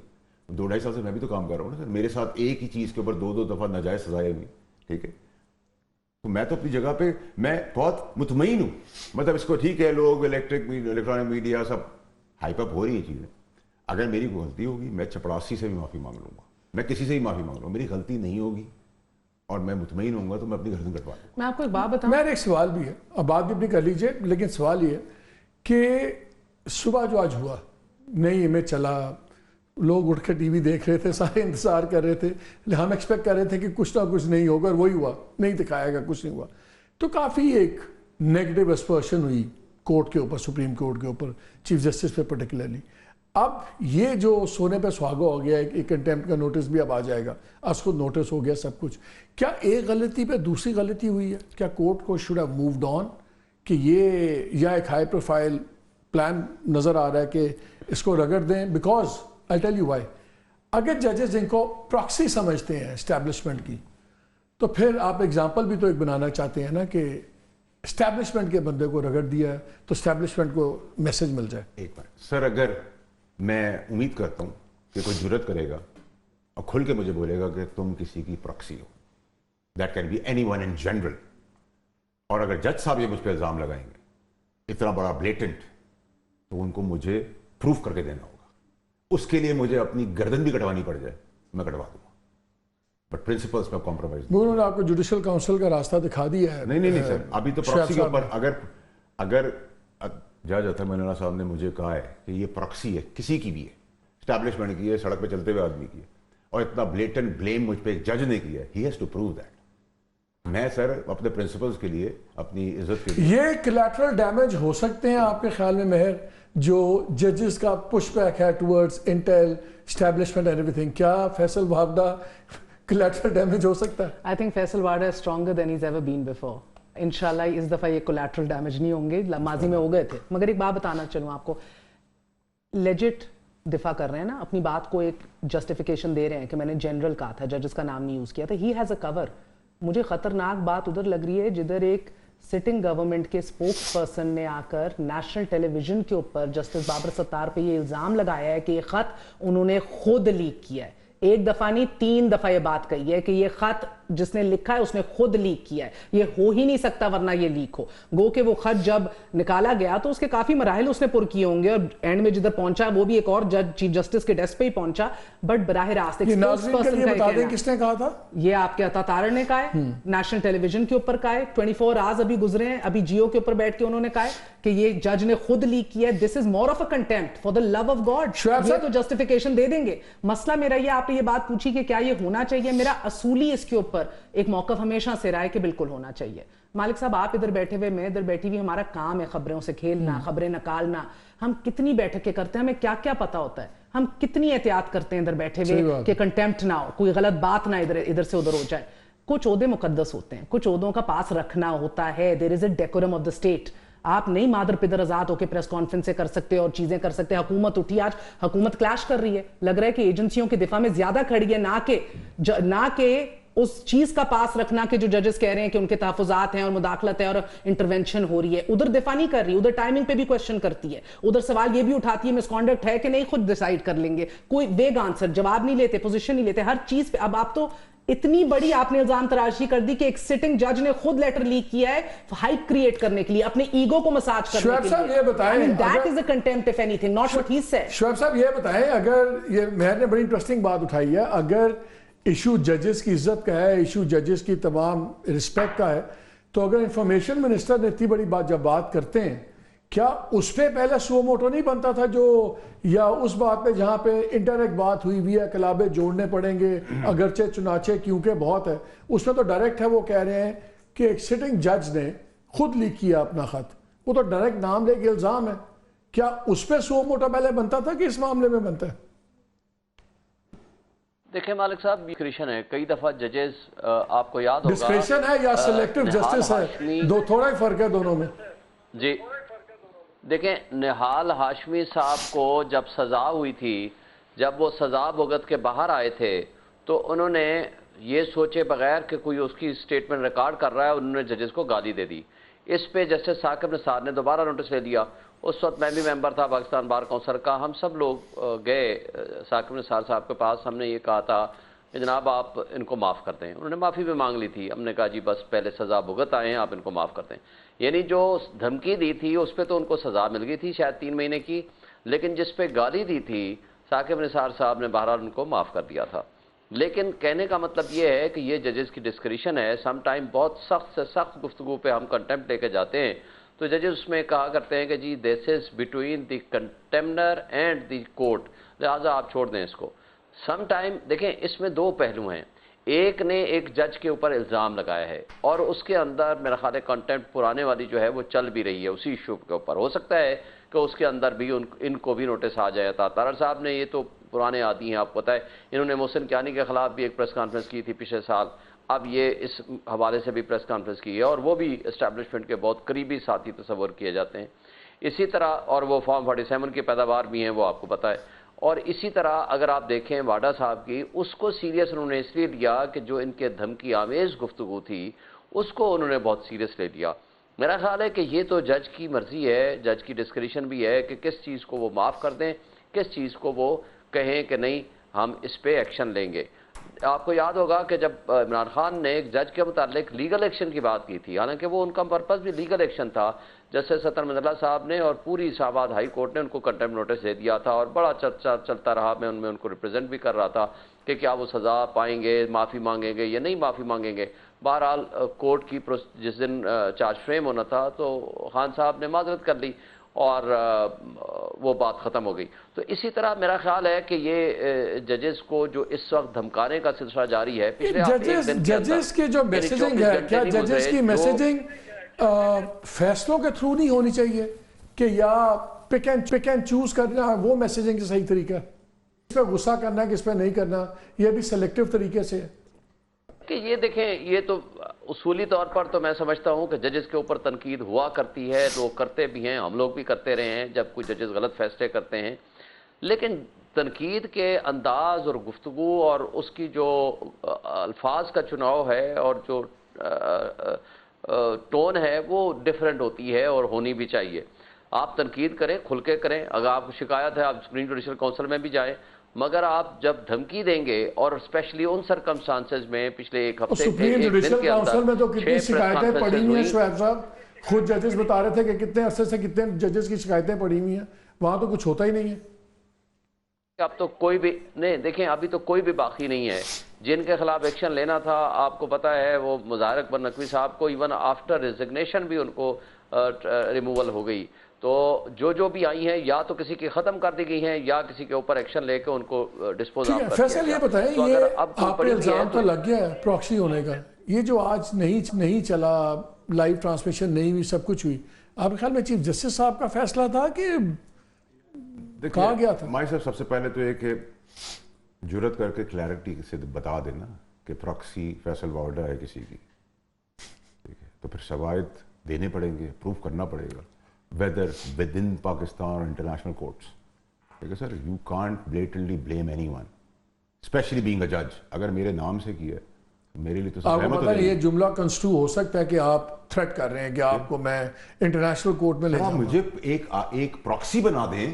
2-2.5 سال سے میں بھی تو کام کر رہا ہوں نا سر, میرے ساتھ ایک ہی چیز کے اوپر 2 دفعہ ناجائز سزائیں ہوئی, ٹھیک ہے. تو میں تو اپنی جگہ پہ میں بہت مطمئن ہوں. مطلب اس کو ٹھیک ہے لوگ الیکٹرانک میڈیا سب ہائپ اپ ہو رہی ہے چیزیں, اگر میری کوئی غلطی ہوگی میں چپڑاسی سے بھی معافی مانگ لوں گا, میں کسی سے بھی معافی مانگ لوں گا, میری غلطی نہیں ہوگی اور میں مطمئن ہوں گا تو میں اپنی گردن کٹوا لوں گا. میں آپ کو ایک بات بتاؤں, میرا ایک سوال بھی ہے, اب بات بھی اپنی کر لیجئے, لیکن سوال یہ ہے کہ صبح جو آج ہوا نئی امیج چلا, لوگ اٹھ کے ٹی وی دیکھ رہے تھے, سارے انتظار کر رہے تھے, ہم ایکسپیکٹ کر رہے تھے کہ کچھ نہ کچھ نہیں ہوگا, اور وہی ہوا, نہیں دکھایا گا, کچھ نہیں ہوا. تو کافی ایک نیگیٹو ایکسپرشن ہوئی کورٹ کے اوپر, سپریم کورٹ کے اوپر, چیف جسٹس پہ پرٹیکولرلی. اب یہ جو سونے پہ سہاگا ہو گیا, ایک کنٹیمپٹ کا نوٹس بھی اب آ جائے گا, اس کو نوٹس ہو گیا سب کچھ. کیا ایک غلطی پہ دوسری غلطی ہوئی ہے؟ کیا کورٹ کو شوڈ ہیو مووڈ آن کہ یہ یا ایک ہائی پروفائل پلان نظر آ رہا ہے کہ اس کو رگڑ دیں؟ Because I tell you why, اگر ججز ان کو پراکسی سمجھتے ہیں اسٹیبلشمنٹ کی, تو پھر آپ ایگزامپل بھی تو ایک بنانا چاہتے ہیں نا کہ اسٹیبلشمنٹ کے بندے کو رگڑ دیا ہے تو اسٹیبلشمنٹ کو میسج مل جائے. ایک بار سر, اگر میں امید کرتا ہوں کہ کوئی جرت کرے گا اور کھل کے مجھے بولے گا کہ تم کسی کی پراکسی ہو, that can be anyone in general, اور اگر جج صاحب یہ مجھ پہ الزام لگائیں گے اتنا بڑا بلیٹنٹ, تو ان کو مجھے پروف کر کے دینا ہوگا. اس کے لیے مجھے اپنی گردن بھی کٹوانی پڑ جائے میں کٹوا دوں گا, بٹ پرنسپلس پہ کمپرومائز نہیں. انہوں نے آپ کو جوڈیشل کاؤنسل کا راستہ دکھا دیا ہے. نہیں سر, ابھی تو پراکسی کے اوپر اگر جج اطہر معین اللہ صاحب نے مجھے کہا ہے کہ یہ پراکسی ہے, کسی کی بھی ہے, اسٹیبلشمنٹ کی ہے, سڑک پہ چلتے ہوئے آدمی کی ہے, اور اتنا بلیٹنٹ بلیم مجھ پہ ایک جج نے کیا ہے, he has to prove that. میں سر اپنے پرنسپلز کے لیے, اپنی عزت کے لیے. یہ کولیٹرل ڈیمیج ہو سکتے ہیں آپ کے خیال میں مہر, جو ججز کا پش بیک ہے towards intel establishment and everything, کیا فیصل وابڈہ کولیٹرل ڈیمیج ہو سکتا ہے؟ I think Faisal وابڈہ is stronger than he's ever been before. انشاءاللہ اس دفعہ یہ کولیٹرل ڈیمیج نہیں ہوں گے, ماضی میں ہو گئے تھے. مگر ایک بات بتانا چلوں آپ کو, لیجٹ دفاع کر رہے ہیں نا, اپنی بات کو ایک جسٹیفیکیشن دے رہے ہیں کہ میں نے جنرل کہا تھا, ججز کا نام نہیں یوز کیا تھا. ہی ہیز اے کور. مجھے خطرناک بات ادھر لگ رہی ہے جدھر ایک سٹنگ گورنمنٹ کے اسپوکس پرسن نے آ کر نیشنل ٹیلی ویژن کے اوپر جسٹس بابر ستار پہ یہ الزام لگایا ہے کہ یہ خط انہوں نے خود لیک کیا ہے. ایک دفعہ نہیں 3 دفعہ یہ بات کہی ہے کہ یہ خط جس نے لکھا ہے اس نے خود لیک کیا ہے, یہ ہو ہی نہیں سکتا ورنہ یہ لیک ہو. گو کہ وہ خط جب نکالا گیا تو اس کے کافی مراحل اس نے پر کیے ہوں گے, اور اینڈ میں جدھر پہنچا وہ بھی ایک اور جج چیف جسٹس کے ڈیسک پہ ہی پہنچا, بٹ براہ راست کس نے کہا تھا یہ آپ کے عطا طاہر نے کہا ہے, نیشنل ٹیلی ویژن کے اوپر کہا ہے, 24 آورز ابھی گزرے ہیں, ابھی جیو کے اوپر بیٹھ کے انہوں نے کہا ہے کہ یہ جج نے خود لیک کیا ہے. This is more of a contempt for the love of God. یہ تو جسٹیفیکیشن دے دیں گے. مسئلہ میرا یہ, آپ نے یہ بات پوچھی کہ کیا یہ ہونا چاہیے, میرا اصولی اس کے اوپر ایک موقف ہمیشہ سے رہا ہے کہ بالکل ہونا چاہیے. مالک صاحب آپ ادھر بیٹھے ہوئے, میں ادھر بیٹھی ہوئی, ہمارا کام ہے خبروں سے کھیلنا, خبریں نکالنا. ہم کتنی بیٹھکیں کرتے ہیں, ہمیں کیا کیا پتا ہوتا ہے, ہم کتنی احتیاط کرتے ہیں ادھر بیٹھے ہوئے کہ کنٹیمپٹ نہ ہو, کوئی غلط بات نہ ادھر سے ادھر ہو جائے. کچھ عہدے مقدس ہوتے ہیں, کچھ عہدوں کا پاس رکھنا ہوتا ہے. دیر از اے ڈیکورم آف دا اسٹیٹ. آپ نہیں مادر پدر آزاد ہو کے پریس کانفرنس کر سکتے اور چیزیں کر سکتے. حکومت اٹھی, آج حکومت کلیش کر رہی ہے, لگ رہا ہے کہ ایجنسیوں کے دفاع میں زیادہ کھڑی ہے, نہ کہ اس چیز کا پاس رکھنا کہ جو ججز کہہ رہے ہیں کہ ان کے تحفظات ہیں اور مداخلت ہے اور انٹرونشن ہو رہی ہے. ادھر دفاع نہیں کر رہی, ادھر ٹائمنگ پہ بھی کوشچن کرتی ہے, ادھر سوال یہ بھی اٹھاتی ہے مس کانڈکٹ ہے کہ نہیں, خود ڈیسائیڈ کر لیں گے. کوئی ویگ آنسر, جواب نہیں لیتے, پوزیشن نہیں لیتے, ہر چیز پہ. اب آپ تو اتنی بڑی آپ نے الزام تراشی کر دی کہ ایک سٹنگ جج نے خود لیٹر لیک کیا ہے ہائپ کریٹ کرنے کے لیے, اپنے ایگو کو مساج کرنے کے لیے. یہ بتائیں, that is a contempt if anything, not what he said. Shoaib صاحب یہ بتائیں, اگر یہ مہر نے بڑی انٹرسٹنگ بات اٹھائی ہے, اگر ایشو ججز کی عزت کا ہے, ایشو ججز کی تمام رسپیکٹ کا ہے, تو اگر انفارمیشن منسٹر نے اتنی بڑی بات جب بات کرتے ہیں, کیا اس پہ پہلے سو موٹو نہیں بنتا تھا جو, یا اس بات پہ جہاں پہ انڈائریکٹ بات ہوئی بھی ہے, کلابے جوڑنے پڑیں گے اگرچہ چنانچہ کیونکہ بہت ہے, اس میں تو ڈائریکٹ ہے, وہ کہہ رہے ہیں کہ ایک سٹنگ جج نے خود لیک کیا اپنا خط, وہ تو ڈائریکٹ نام لے کے الزام ہے. کیا اس پہ سو موٹو پہلے بنتا تھا کہ اس معاملے میں بنتا ہے؟ دیکھیں مالک صاحب, ڈسکریشن ہے. کئی دفعہ ججز, آپ کو یاد ہوگا, ڈسکریشن ہے یا سلیکٹیو جسٹس ہے, دو تھوڑا ہی فرق ہے دونوں میں. جی دیکھیں, نہال ہاشمی صاحب کو جب سزا ہوئی تھی, جب وہ سزا بھگت کے باہر آئے تھے, تو انہوں نے یہ سوچے بغیر کہ کوئی اس کی سٹیٹمنٹ ریکارڈ کر رہا ہے, انہوں نے ججز کو گالی دے دی. اس پہ جسٹس ثاقب نثار نے دوبارہ نوٹس لے لیا. اس وقت میں بھی ممبر تھا پاکستان بار کونسل کا. ہم سب لوگ گئے ثاقب نثار صاحب کے پاس. ہم نے یہ کہا تھا کہ جناب آپ ان کو معاف کر دیں. انہوں نے معافی بھی مانگ لی تھی. ہم نے کہا جی بس پہلے سزا بھگت آئے ہیں, آپ ان کو معاف کر دیں. یعنی جو دھمکی دی تھی اس پہ تو ان کو سزا مل گئی تھی شاید 3 مہینے کی, لیکن جس پہ گالی دی تھی ثاقب نثار صاحب نے بہرحال ان کو معاف کر دیا تھا. لیکن کہنے کا مطلب یہ ہے کہ یہ ججز کی ڈسکریشن ہے. سم ٹائم بہت سخت سے سخت گفتگو پہ ہم کنٹمپٹ لے کے جاتے ہیں تو ججز اس میں کہا کرتے ہیں کہ جی this is between the contemner and the court, لہٰذا آپ چھوڑ دیں اس کو. سم ٹائم دیکھیں اس میں 2 پہلو ہیں. ایک نے ایک جج کے اوپر الزام لگایا ہے اور اس کے اندر میرا خیال ہے کنٹمپٹ پرانے والی جو ہے وہ چل بھی رہی ہے اسی ایشو کے اوپر. ہو سکتا ہے کہ اس کے اندر بھی ان کو بھی نوٹس آ جائے. طاہر صاحب نے, یہ تو پرانے عادی ہیں آپ کو پتہ ہے, انہوں نے محسن کیانی کے خلاف بھی ایک پریس کانفرنس کی تھی پچھلے سال. اب یہ اس حوالے سے بھی پریس کانفرنس کی ہے اور وہ بھی اسٹیبلشمنٹ کے بہت قریبی ساتھی تصور کیے جاتے ہیں. اسی طرح اور وہ فارم 47 کی پیداوار بھی ہیں وہ آپ کو پتہ ہے. اور اسی طرح اگر آپ دیکھیں واڈا صاحب کی, اس کو سیریس انہوں نے اس لیے لیا کہ جو ان کے دھمکی آمیز گفتگو تھی اس کو انہوں نے بہت سیریس لے لیا. میرا خیال ہے کہ یہ تو جج کی مرضی ہے, جج کی ڈسکریشن بھی ہے کہ کس چیز کو وہ معاف کر دیں, کس چیز کو وہ کہیں کہ نہیں ہم اس پہ ایکشن لیں گے. آپ کو یاد ہوگا کہ جب عمران خان نے ایک جج کے متعلق لیگل ایکشن کی بات کی تھی, حالانکہ وہ ان کا پرپس بھی لیگل ایکشن تھا, جسٹس اطہر من اللہ صاحب نے اور پوری اسلام آباد ہائی کورٹ نے ان کو کنٹمپٹ نوٹس دے دیا تھا اور بڑا چرچا چلتا رہا. میں ان کو ریپرزینٹ بھی کر رہا تھا کہ کیا وہ سزا پائیں گے, معافی مانگیں گے یا نہیں معافی مانگیں گے. بہرحال کورٹ کی جس دن چارج فریم ہونا تھا تو خان صاحب نے معذرت کر لی اور وہ بات ختم ہو گئی. تو اسی طرح میرا خیال ہے کہ یہ ججز کو جو اس وقت دھمکانے کا سلسلہ جاری ہے, ججز کی جو میسیجنگ ہے, کیا ججز کی میسیجنگ فیصلوں کے تھرو نہیں ہونی چاہیے کہ یا پک اینڈ چوز کرنا وہ میسیجنگ کا صحیح طریقہ ہے؟ اس پہ غصہ کرنا کہ اس پہ نہیں کرنا, یہ بھی سلیکٹیو طریقے سے ہے کہ یہ دیکھیں, یہ تو اصولی طور پر تو میں سمجھتا ہوں کہ ججز کے اوپر تنقید ہوا کرتی ہے, لوگ کرتے بھی ہیں, ہم لوگ بھی کرتے رہے ہیں جب کوئی ججز غلط فیصلے کرتے ہیں. لیکن تنقید کے انداز اور گفتگو اور اس کی جو الفاظ کا چناؤ ہے اور جو ٹون ہے وہ ڈیفرنٹ ہوتی ہے اور ہونی بھی چاہیے. آپ تنقید کریں, کھل کے کریں. اگر آپ کو شکایت ہے آپ سپریم جوڈیشل کونسل میں بھی جائیں, مگر آپ جب دھمکی دیں گے اور اسپیشلی ان سرکمسٹانسز میں پچھلے ایک ہفتے سپریم جوڈیشل کونسل میں تو کتنی شکایتیں پڑی ہوئی ہیں شعیب صاحب, خود ججز بتا رہے تھے کہ کتنے عرصے سے کتنے ججز کی شکایتیں پڑی ہوئی ہیں, وہاں تو کچھ ہوتا ہی نہیں ہے. اب تو کوئی بھی نہیں, دیکھیں ابھی تو کوئی بھی باقی نہیں ہے جن کے خلاف ایکشن لینا تھا. آپ کو پتا ہے وہ مظاہر اکبر نقوی صاحب کو ایون آفٹر ریزگنیشن بھی ان کو ریموول ہو گئی. تو جو بھی آئی ہیں یا تو کسی کی ختم کر دی گئی ہیں یا کسی کے اوپر ایکشن لے کے ان کو ڈسپوز آف کر دیا. فیصل یہ بتائیں, یہ آپ پہ الزام تو لگ گیا ہے پراکسی ہونے کا, یہ جو آج نہیں چلا, لائیو ٹرانسمیشن نہیں ہوئی, سب کچھ ہوئی, آپ کے خیال میں چیف جسٹس صاحب کا فیصلہ تھا کہ کہا گیا تھا؟ مائی صاحب سب سے پہلے تو یہ کہ جرت کر کے کلیئرٹی سے بتا دینا کہ پراکسی فیصل واوڈا ہے کسی کی, ٹھیک ہے, تو پھر شواہد دینے پڑیں گے, پروف کرنا پڑے گا whether within Pakistan or international courts. ٹھیک ہے سر, you can't blatantly blame anyone, especially being a judge. اگر میرے نام سے کیا ہے میرے لیے تو آپ کو پتہ ہے یہ جملہ کنسٹرو ہو سکتا ہے کہ آپ تھریٹ کر رہے ہیں کہ آپ کو میں انٹرنیشنل کورٹ میں لے جاؤں گا. مجھے ایک پراکسی بنا دیں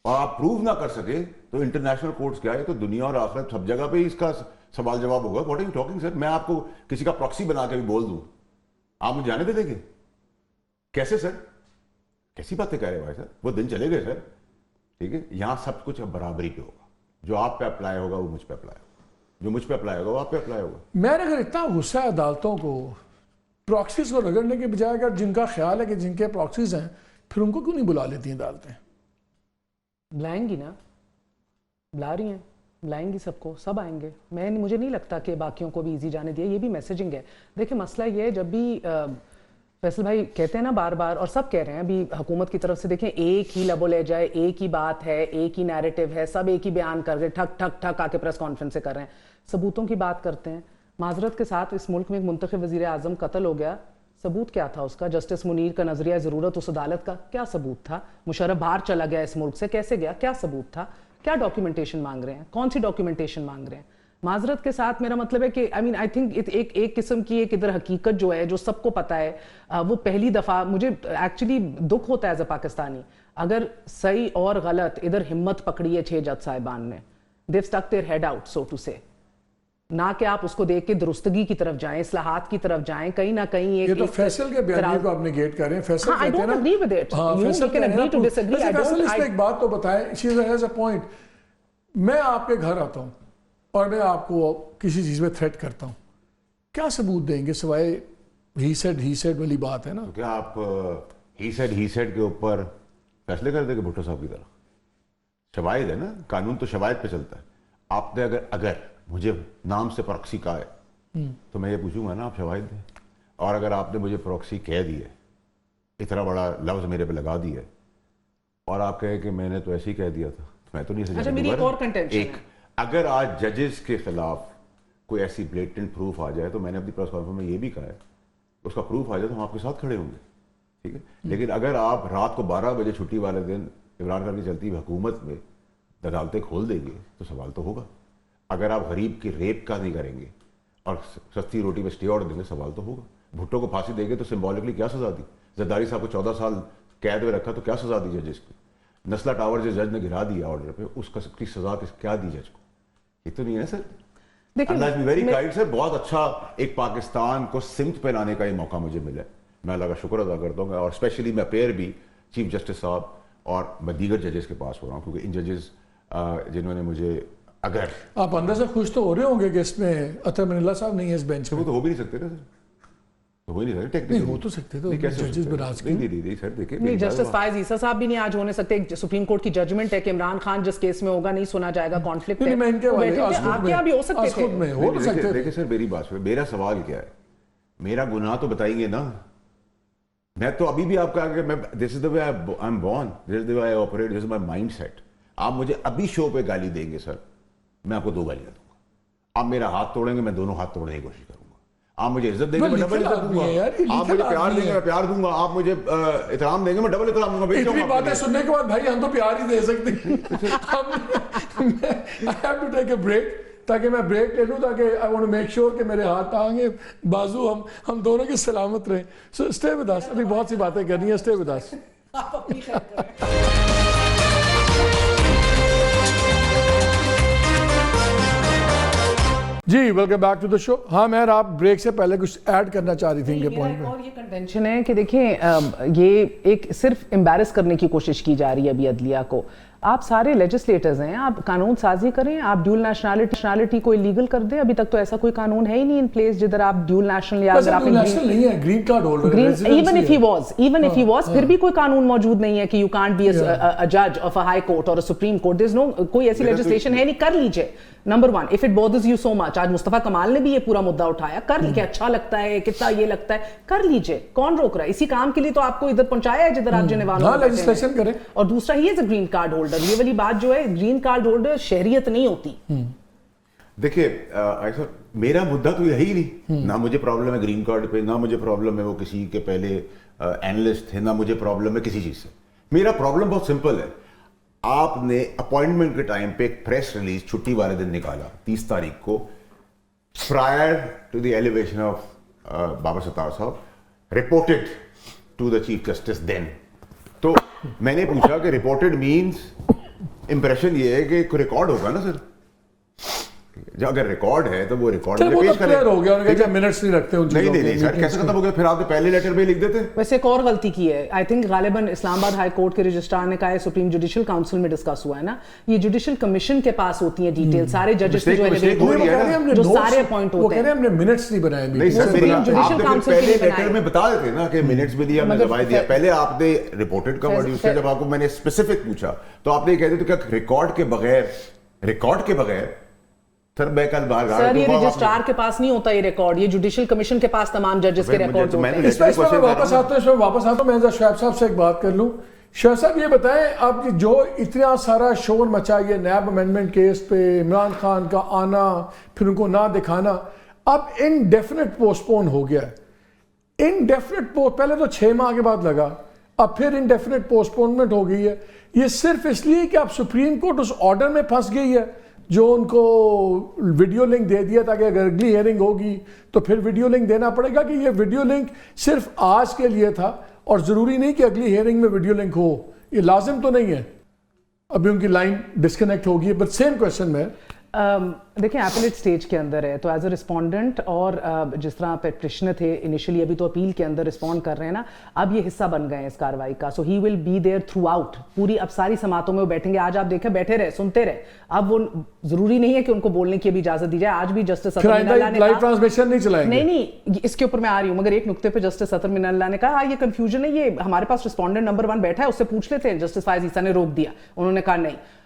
اور آپ پروو نہ کر سکے تو انٹرنیشنل کورٹس کیا ہے, تو دنیا اور آخرت سب جگہ پہ اس کا سوال جواب ہوگا. واٹ آر یو ٹاکنگ سر, میں آپ کو کسی کا پراکسی بنا کے بھی بول دوں, آپ مجھے جانے دے دیں گے کیسے سر؟ کیسی باتیں کہہ رہے ہیں بھائی سر, وہ دن چلے گئے سر. ٹھیک ہے, یہاں سب کچھ اب برابری پہ ہوگا, جو آپ پہ اپلائی ہوگا وہ مجھ پہ اپلائی ہوگا, جو مجھ پہ اپلائی ہوگا وہ آپ پہ اپلائی ہوگا. میں اگر اتنا غصہ ہے عدالتوں کو پراکسیز کو رگڑنے کے بجائے, اگر جن کا خیال ہے کہ جن کے پراکسیز ہیں پھر ان کو کیوں نہیں بلا لیتی ہیں عدالتیں؟ بلائیں گی نا, بلا رہی ہیں, بلائیں گی سب کو, سب آئیں گے. مجھے نہیں لگتا کہ باقیوں کو بھی ایزی جانے دیا, یہ بھی میسیجنگ ہے. دیکھیں مسئلہ یہ ہے, جب بھی فیصل بھائی کہتے ہیں نا بار بار, اور سب کہہ رہے ہیں ابھی حکومت کی طرف سے, دیکھیں ایک ہی لب و لہجہ ہے, ایک ہی بات ہے, ایک ہی نیریٹو ہے, سب ایک ہی بیان کر رہے, ٹھک ٹھک ٹھک آ کے پریس کانفرنس سے کر رہے ہیں, ثبوتوں کی بات کرتے ہیں. معذرت کے ساتھ اس ملک میں ایک منتخب وزیر اعظم قتل ہو گیا, ثبوت کیا تھا اس کا؟ جسٹس منیر کا نظریہ ضرورت اس عدالت کا کیا ثبوت تھا؟ مشرف باہر چلا گیا اس ملک سے, کیسے گیا, کیا ثبوت تھا؟ کیا ڈاکیومنٹیشن مانگ رہے ہیں, کون سی ڈاکیومنٹیشن مانگ رہے ہیں؟ معذرت کے ساتھ میرا مطلب ہے کہ I think ایک قسم کی ایک ادھر حقیقت جو ہے جو سب کو پتا ہے وہ پہلی دفعہ مجھے ایکچولی دکھ ہوتا ہے ایز اے پاکستانی اگر صحیح اور غلط ادھر ہمت پکڑی ہے 6 جج صاحبان نے they've stuck their head out so to say نہ کہ آپ اس کو دیکھ کے درستگی کی طرف جائیں اصلاحات کی طرف جائیں کہیں نہ کہیں یہ تو فیصل کے بیانیے کو آپ نگیٹ کر رہے ہیں Faisal I don't agree with it you can agree to disagree Faisal اس پہ ایک بات تو بتائیں she has a point میں آپ کے گھر آتا ہوں اور میں آپ کو کسی چیز میں تھریٹ کرتا ہوں کیا ثبوت دیں گے سوائے ہی سیڈ والی بات ہے نا کیا آپ ہی سیڈ کے اوپر فیصلے کر دیں گے بھٹو صاحب کی طرح شواہد ہے نا قانون تو شواہد پہ چلتا ہے آپ نے اگر مجھے نام سے پروکسی کہا ہے تو میں یہ پوچھوں گا نا آپ شواہد دیں اور اگر آپ نے مجھے پروکسی کہہ دی ہے اتنا بڑا لفظ میرے پہ لگا دی ہے اور آپ کہے کہ میں نے تو ایسے ہی کہہ دیا تھا میں تو نہیں سمجھا اگر آج ججز کے خلاف کوئی ایسی بلیٹنٹ پروف آ جائے تو میں نے اپنی پریس کانفرنس میں یہ بھی کہا ہے اس کا پروف آ جائے تو ہم آپ کے ساتھ کھڑے ہوں گے ٹھیک ہے لیکن اگر آپ رات کو 12 بجے چھٹی والے دن عمران خان کی چلتی ہوئی حکومت میں عدالتیں کھول دیں گے تو سوال تو ہوگا اگر آپ غریب کی ریپ کا نہیں کریں گے اور سستی روٹی میں اسٹے آرڈر دیں گے سوال تو ہوگا بھٹو کو پھانسی دیں گے تو سمبولکلی کیا سزا دی زرداری صاحب کو 14 سال قید میں رکھا تو کیا سزا دی ججز کو نسلا ٹاور جو جج نے گرا دیا آرڈر پہ اس کی سزا کیا دی جج کو یہ تو نہیں ہے سر اللہ بی ویری کائنڈ سر بہت اچھا ایک پاکستان کو سمت پہ لانے کا یہ موقع مجھے ملا ہے میں اللہ کا شکر ادا کرتا ہوں اور اسپیشلی میں اپیئر بھی چیف جسٹس صاحب اور میں دیگر ججز کے پاس ہو رہا ہوں کیونکہ ان ججز جنہوں نے مجھے اگر آپ اندر سے خوش تو ہو رہے ہوں گے کہ اس میں اطہر من اللہ صاحب نہیں ہے اس بینچ وہ تو ہو بھی نہیں سکتے نا سر ہو نہیں سکتے نہیں ہو تو سکتے تو ججز براز کی نہیں جسٹس فائز عیسیٰ صاحب بھی نہیں آج ہونے سکتے سپریم کورٹ کی ججمنٹ ہے کہ عمران خان جس کیس میں ہوگا نہیں سنا جائے گا کانفلکٹ ہے آپ کے یہاں بھی ہو سکتے تھے دیکھیں سر میری بات سنیں میرا سوال کیا ہے میرا گناہ تو بتائیں گے نا میں تو ابھی بھی آپ کا کہ میں this is the way I am born this is the way I operate this is my mindset آپ مجھے ابھی شو پہ گالی دیں گے سر میں آپ کو 2 گالیاں دوں گا آپ میرا ہاتھ توڑیں گے میں دونوں ہاتھ توڑنے کی کوشش کروں گا آپ مجھے عزت دیں گے میں ڈبل عزت دوں گا آپ مجھے پیار دیں گے میں پیار دوں گا آپ مجھے احترام دیں گے میں ڈبل احترام دوں گا اتنی باتیں سننے کے بعد بھائی ہم تو پیار ہی دے سکتے ہیں I have to take a break تاکہ میں بریک لے لوں تاکہ I want to make sure کہ میرے ہاتھ آنگے بازو ہم دونوں کی سلامت رہیں so stay with us ابھی بہت سی باتیں کرنی ہیں stay with us آپ اپنی خیر کریں جی ویلکم بیک ٹو دا شو ہاں مہر آپ بریک سے پہلے کچھ ایڈ کرنا چاہ رہی تھیں ان کے پوائنٹ پہ اور یہ کنٹینشن ہے کہ دیکھیں یہ ایک صرف امبیرس کرنے کی کوشش کی جا رہی ہے ابھی عدلیہ کو آپ سارے لیجسلیٹرز ہیں آپ قانون سازی کریں آپ ڈیول نیشنلٹی کو لیگل کر دیں ابھی تک تو ایسا کوئی قانون ہے ہی نہیں ان پلیس جدھر آپ ڈیول نیشنل یا اگر آپ نہیں ہے green card holder even if he was پھر بھی کوئی قانون موجود نہیں ہے کہ یو کانٹ بی اے جج آف اے ہائی کورٹ اور اے سپریم کورٹ دیر از نو کوئی ایسی لیجسلیشن ہے نہیں کر لیجئے number 1 if it bothers you so much آج مصطفیٰ کمال نے بھی یہ پورا مدعا اٹھایا کر لیجئے اچھا لگتا ہے کتنا یہ لگتا ہے کر لیجئے کون روک رہا ہے اسی کام کے لیے تو آپ کو ادھر پہنچایا ہے جدھر آپ جنیوا لیجسلیشن کریں اور دوسرا ہی ہے گرین کارڈ ہولڈر یہ والی بات جو ہے گرین کارڈ ہولڈر شہریت نہیں ہوتی دیکھیے میرا مدعا تو یہی نہیں نہ مجھے پرابلم ہے گرین کارڈ پہ نہ مجھے پرابلم ہے وہ کسی کے پہلے اینالسٹ تھے نہ مجھے پرابلم ہے کسی چیز سے میرا پرابلم بہت سمپل ہے آپ نے اپوائنٹمنٹ کے ٹائم پہ ایک پریس ریلیز چھٹی والے دن نکالا 30 تاریخ کو prior to the elevation of بابا ستار صاحب reported to the chief justice then تو میں نے پوچھا کہ reported means امپریشن یہ ہے کہ کوئی ریکارڈ ہوگا نا سر اگر ریکارڈ ہے تو وہ ریکارڈ میں پیش کریں ہو گیا انہوں نے منٹس نہیں رکھتے نہیں سر کیسے ختم ہو گیا پھر آپ نے پہلے لیٹر میں لکھ دیتے ویسے ایک اور غلطی کی ہے آئی تھنک غالباً اسلام آباد ہائی کورٹ کے رجسٹرار نے کہا ہے سپریم جوڈیشل کاؤنسل میں ڈسکس ہوا ہے نا یہ جوڈیشل کمیشن کے پاس ہوتی ہیں ڈیٹیل سارے ججز کی جو سارے اپوائنٹ ہوتے ہیں ہم نے منٹس نہیں بنائے نہیں سر آپ نے پہلے لیٹر میں بتا دیتے نا کہ منٹس بھی دیا ہم نے دبائی دیا پہلے آپ نے رپورٹڈ کا ورڈ یوز کیا جب آپ کو میں نے اسپیسیفک پوچھا تو آپ نے یہ کہہ دیا کہ ریکارڈ کے بغیر سر یہ رجسٹرار کے پاس نہیں ہوتا یہ ریکارڈ یہ جوڈیشل کمیشن کے پاس تمام ججز کے ریکارڈ ہوتے ہیں اس میں واپس آتا ہوں میں شعیب صاحب سے ایک بات کر لوں شعیب صاحب یہ بتائیں آپ جو اتنا سارا شور مچا یہ نیب امینڈمنٹ کیس پہ عمران خان کا آنا پھر ان کو نہ دکھانا اب انڈیفینٹ پوسٹ پون ہو گیا ہے انڈیفینٹ پہلے تو 6 ماہ کے بعد لگا اب پھر انڈیفینٹ پوسٹ پونمنٹ ہو گئی ہے یہ صرف اس لیے کہ اب سپریم کورٹ اس آرڈر میں پھنس گئی ہے جو ان کو ویڈیو لنک دے دیا تھا کہ اگر اگلی ہیئرنگ ہوگی تو پھر ویڈیو لنک دینا پڑے گا، کہ یہ ویڈیو لنک صرف آج کے لیے تھا اور ضروری نہیں کہ اگلی ہیئرنگ میں ویڈیو لنک ہو، یہ لازم تو نہیں ہے. ابھی ان کی لائن ڈسکنیکٹ ہوگی. بٹ سیم کویشچن میں دیکھیں ایپلیٹ سٹیج کے اندر ہے تو ایز اے رسپونڈنٹ، اور جس طرح پیٹیشنر تھے انیشلی، ابھی تو اپیل کے اندر رسپونڈ کر رہے ہیں نا، اب یہ حصہ بن گئے ہیں اس کارروائی کا. So he will be there throughout, پوری اب ساری سماعتوں میں وہ بیٹھیں گے. آج آپ دیکھیں بیٹھے رہے، سنتے رہے. اب وہ ضروری نہیں ہے کہ ان کو بولنے کی ابھی اجازت دی جائے. آج بھی جسٹس اطہر من اللہ نے لائیو ٹرانسمیشن نہیں چلائیں گے. نہیں، اس کے اوپر میں آ رہی ہوں، مگر ایک نقطے پہ جسٹس اطہر من اللہ نے کہا یہ کنفیوژن ہے، یہ ہمارے پاس رسپونڈنٹ نمبر 1 بیٹھا ہے، اس سے پوچھ لیتے ہیں. جسٹس فائز عیسیٰ نے روک دیا، انہوں نے کہا نہیں.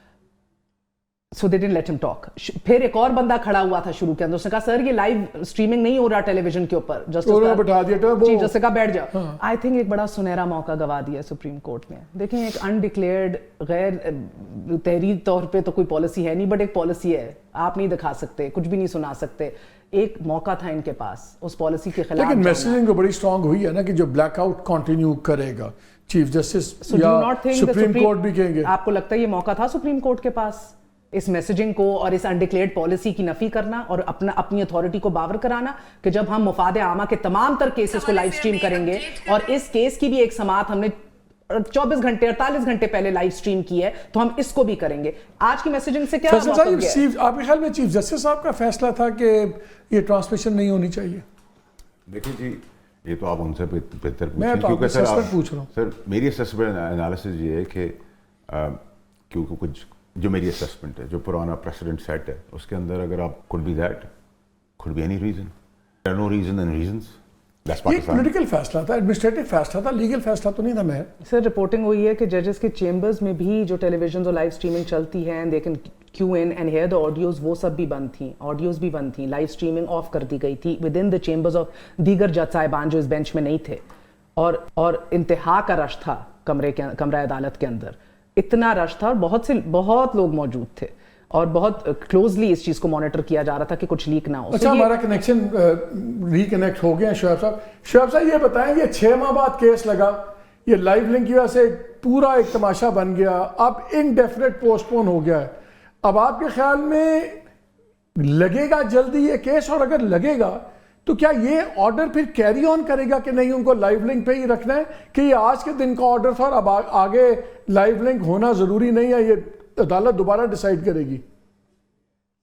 So they didn't let him talk. پھر ایک اور بندہ کھڑا ہوا تھا شروع کے اندر، اس نے کہا سر یہ لائیو اسٹریمنگ نہیں ہو رہا ٹیلی ویژن کے اوپر. جسٹس کا بیٹھ جاؤ. آئی تھنک ایک بڑا سنہرا موقع گوا دیا سپریم کورٹ میں. دیکھیں ایک انڈکلیئرڈ غیر تحریری طور پہ تو کوئی پالیسی ہے نہیں، بٹ ایک پالیسی ہے، آپ نہیں دکھا سکتے، کچھ بھی نہیں سنا سکتے. ایک موقع تھا ان کے پاس اس پالیسی کے خلاف. لیکن میسیجنگ تو بڑی اسٹرانگ ہوئی ہے نا کہ جو بلیک آؤٹ کنٹینیو کرے گا چیف جسٹس یا سپریم کورٹ بھی کہیں گے. آپ کو لگتا ہے یہ موقع تھا سپریم کورٹ کے پاس اس میسیجنگ کو اور اس انڈکلیئرڈ پالیسی کی نفی کرنا اور اپنی اتھارٹی کو باور کرانا کہ جب ہم مفاد عامہ کے تمام تر کیسز کو لائیو اسٹریم کریں گے، اور اس کیس کی بھی ایک سماعت ہم نے 24 گھنٹے 48 گھنٹے پہلے لائیو اسٹریم کی ہے، تو ہم اس کو بھی کریں گے. آج کی میسیجنگ سے کیا آپ کے خیال میں چیف جسٹس صاحب کا فیصلہ تھا کہ یہ ٹرانسمیشن نہیں ہونی چاہیے؟ دیکھیں جی، یہ تو آپ ان سے بہتر میں کیونکہ پوچھ رہا ہوں سر میری اسسمنٹ انالیسز یہ ہے کہ کیونکہ کچھ جو میری اسسمنٹ ہے، جو پرانا پریسیڈنٹ سیٹ ہے، اس کے اندر اگر آپ could be that, could be any reason. There are no reason and reasons. That's Pakistan. یہ پولیٹیکل فیصلہ تھا، ایڈمنسٹریٹو فیصلہ تھا، لیگل فیصلہ تو نہیں تھا. میں سر رپورٹنگ ہوئی ہے کہ ججز کے چیمبرز میں بھی جو ٹیلی ویژن اور لائیو اسٹریمنگ چلتی ہے they can queue in and hear the audios، وہ سب بھی بند تھیں، آڈیوز بھی بند تھیں، لائیو اسٹریمنگ آف کر دی گئی تھی with in the chambers of دیگر جج صاحبان جو اس بینچ میں نہیں تھے. اور انتہا کا رش تھا کمرہ عدالت کے اندر، اتنا رش تھا اور بہت لوگ موجود تھے اور بہت کلوزلی اس چیز کو مانیٹر کیا جا رہا تھا کہ کچھ لیک نہ ہو. اچھا ہمارا کنیکشن ریکنیکٹ ہو گیا. شعیب صاحب یہ بتائیں، یہ 6 ماہ بعد کیس لگا، یہ لائیو لنک کی وجہ سے پورا ایک تماشا بن گیا، اب انڈیفینٹ پوسٹ پون ہو گیا ہے. اب آپ کے خیال میں لگے گا جلدی یہ کیس؟ اور اگر لگے گا تو کیا یہ آرڈر پھر کیری آن کرے گا کہ نہیں ان کو لائیو لنک پہ ہی رکھنا ہے، کہ یہ آج کے دن کا آرڈر تھا اور اب آگے لائیو لنک ہونا ضروری نہیں ہے، یہ عدالت دوبارہ ڈیسائیڈ کرے گی؟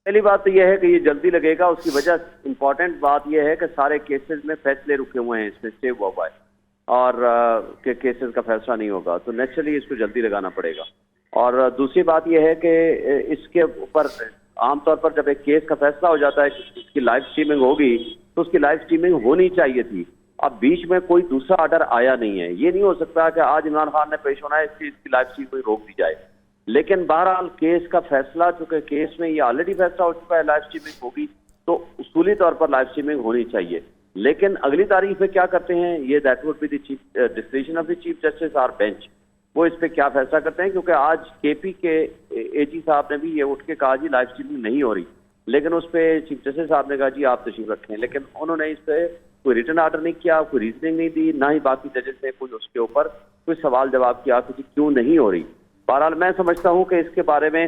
پہلی بات تو یہ ہے کہ یہ جلدی لگے گا. اس کی وجہ امپورٹنٹ بات یہ ہے کہ سارے کیسز میں فیصلے رکے ہوئے ہیں، اس میں اسٹے ہوا ہے اور کہ کیسز کا فیصلہ نہیں ہوگا، تو نیچرلی اس کو جلدی لگانا پڑے گا. اور دوسری بات یہ ہے کہ اس کے اوپر عام طور پر جب ایک کیس کا فیصلہ ہو جاتا ہے کہ اس کی لائیو اسٹریمنگ ہوگی تو اس کی لائیو اسٹریمنگ ہونی چاہیے تھی. اب بیچ میں کوئی دوسرا آرڈر آیا نہیں ہے، یہ نہیں ہو سکتا کہ آج عمران خان نے پیش ہونا ہے اس کی لائیو اسٹریمنگ روک دی جائے. لیکن بہرحال کیس کا فیصلہ، چونکہ کیس میں یہ آلریڈی فیصلہ ہو چکا ہے، لائیو اسٹریمنگ ہوگی تو اصولی طور پر لائیو اسٹریمنگ ہونی چاہیے. لیکن اگلی تاریخ پہ کیا کرتے ہیں یہ that would be the chief discretion of the chief justice اور بینچ، وہ اس پہ کیا فیصلہ کرتے ہیں. کیونکہ آج کے پی کے اے جی صاحب نے بھی یہ اٹھ کے کہا جی لائیو اسٹریمنگ نہیں ہو رہی، لیکن اس پہ چیف جسٹس صاحب نے کہا جی آپ تشریف رکھیں. لیکن انہوں نے اس پہ کوئی ریٹن آرڈر نہیں کیا، کوئی ریزننگ نہیں دی، نہ ہی باقی ججز نے کوئی اس کے اوپر کوئی سوال جواب کیا کہ کیوں نہیں ہو رہی. بہرحال میں سمجھتا ہوں کہ اس کے بارے میں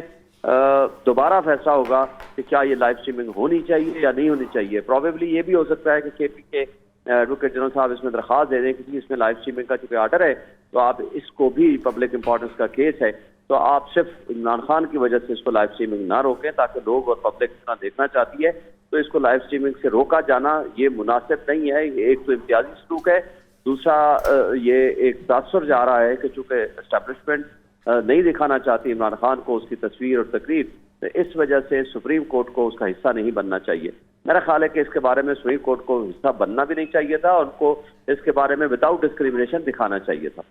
دوبارہ فیصلہ ہوگا کہ کیا یہ لائیو اسٹریمنگ ہونی چاہیے یا نہیں ہونی چاہیے. پروبیبلی یہ بھی ہو سکتا ہے کہ کے پی کے ایڈوکیٹ جنرل صاحب اس میں درخواست دے دیں کہ اس میں لائیو اسٹریمنگ کا چونکہ آرڈر ہے تو آپ اس کو بھی پبلک امپورٹنس کا کیس ہے تو آپ صرف عمران خان کی وجہ سے اس کو لائیو اسٹریمنگ نہ روکیں تاکہ لوگ اور پبلک اتنا دیکھنا چاہتی ہے تو اس کو لائیو اسٹریمنگ سے روکا جانا یہ مناسب نہیں ہے. ایک تو امتیازی سلوک ہے، دوسرا یہ ایک تاثر جا رہا ہے کہ چونکہ اسٹیبلشمنٹ نہیں دکھانا چاہتی عمران خان کو اس کی تصویر اور تقریر، تو اس وجہ سے سپریم کورٹ کو اس کا حصہ نہیں بننا چاہیے. میرا خیال ہے کہ اس کے بارے میں سپریم کورٹ کو حصہ بننا بھی نہیں چاہیے تھا، ان کو اس کے بارے میں وداؤٹ ڈسکریمنیشن دکھانا چاہیے تھا.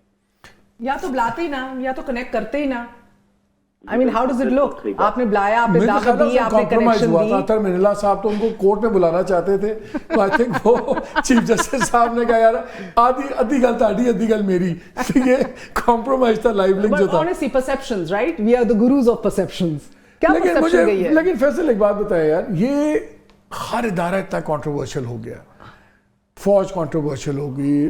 یا تو بلاتے ہی نہ یا تو کنیکٹ کرتے ہی نہ. I mean, how does it look? آپ نے بلایا، آپ نے دعوت دی، آپ نے کنیکشن دی. اطہر من اللہ صاحب تو ان کو کورٹ میں بلانا چاہتے تھے تو آئی تھنک وہ چیف جسٹس صاحب نے کہا یار ادھی گل تہاڈی ادھی گل میری، یہ کمپرومائز تھا لائیو لنک جو تھا. But honestly, perceptions, right? We are the gurus of perceptions. کیا perception گئی ہے؟ لیکن فیصل ایک بات بتائیں یار، یہ ہر ادارہ اتنا کنٹروورشل ہو گیا، فوج کنٹروورشل ہو گئی،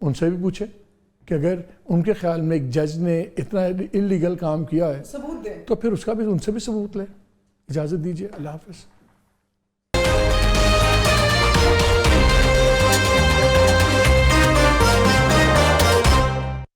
ان سے بھی پوچھیں کہ اگر ان کے خیال میں ایک جج نے اتنا انلیگل کام کیا ہے ثبوت دیں تو پھر اس کا بھی ان سے بھی ثبوت لیں. اجازت دیجیے. اللہ حافظ.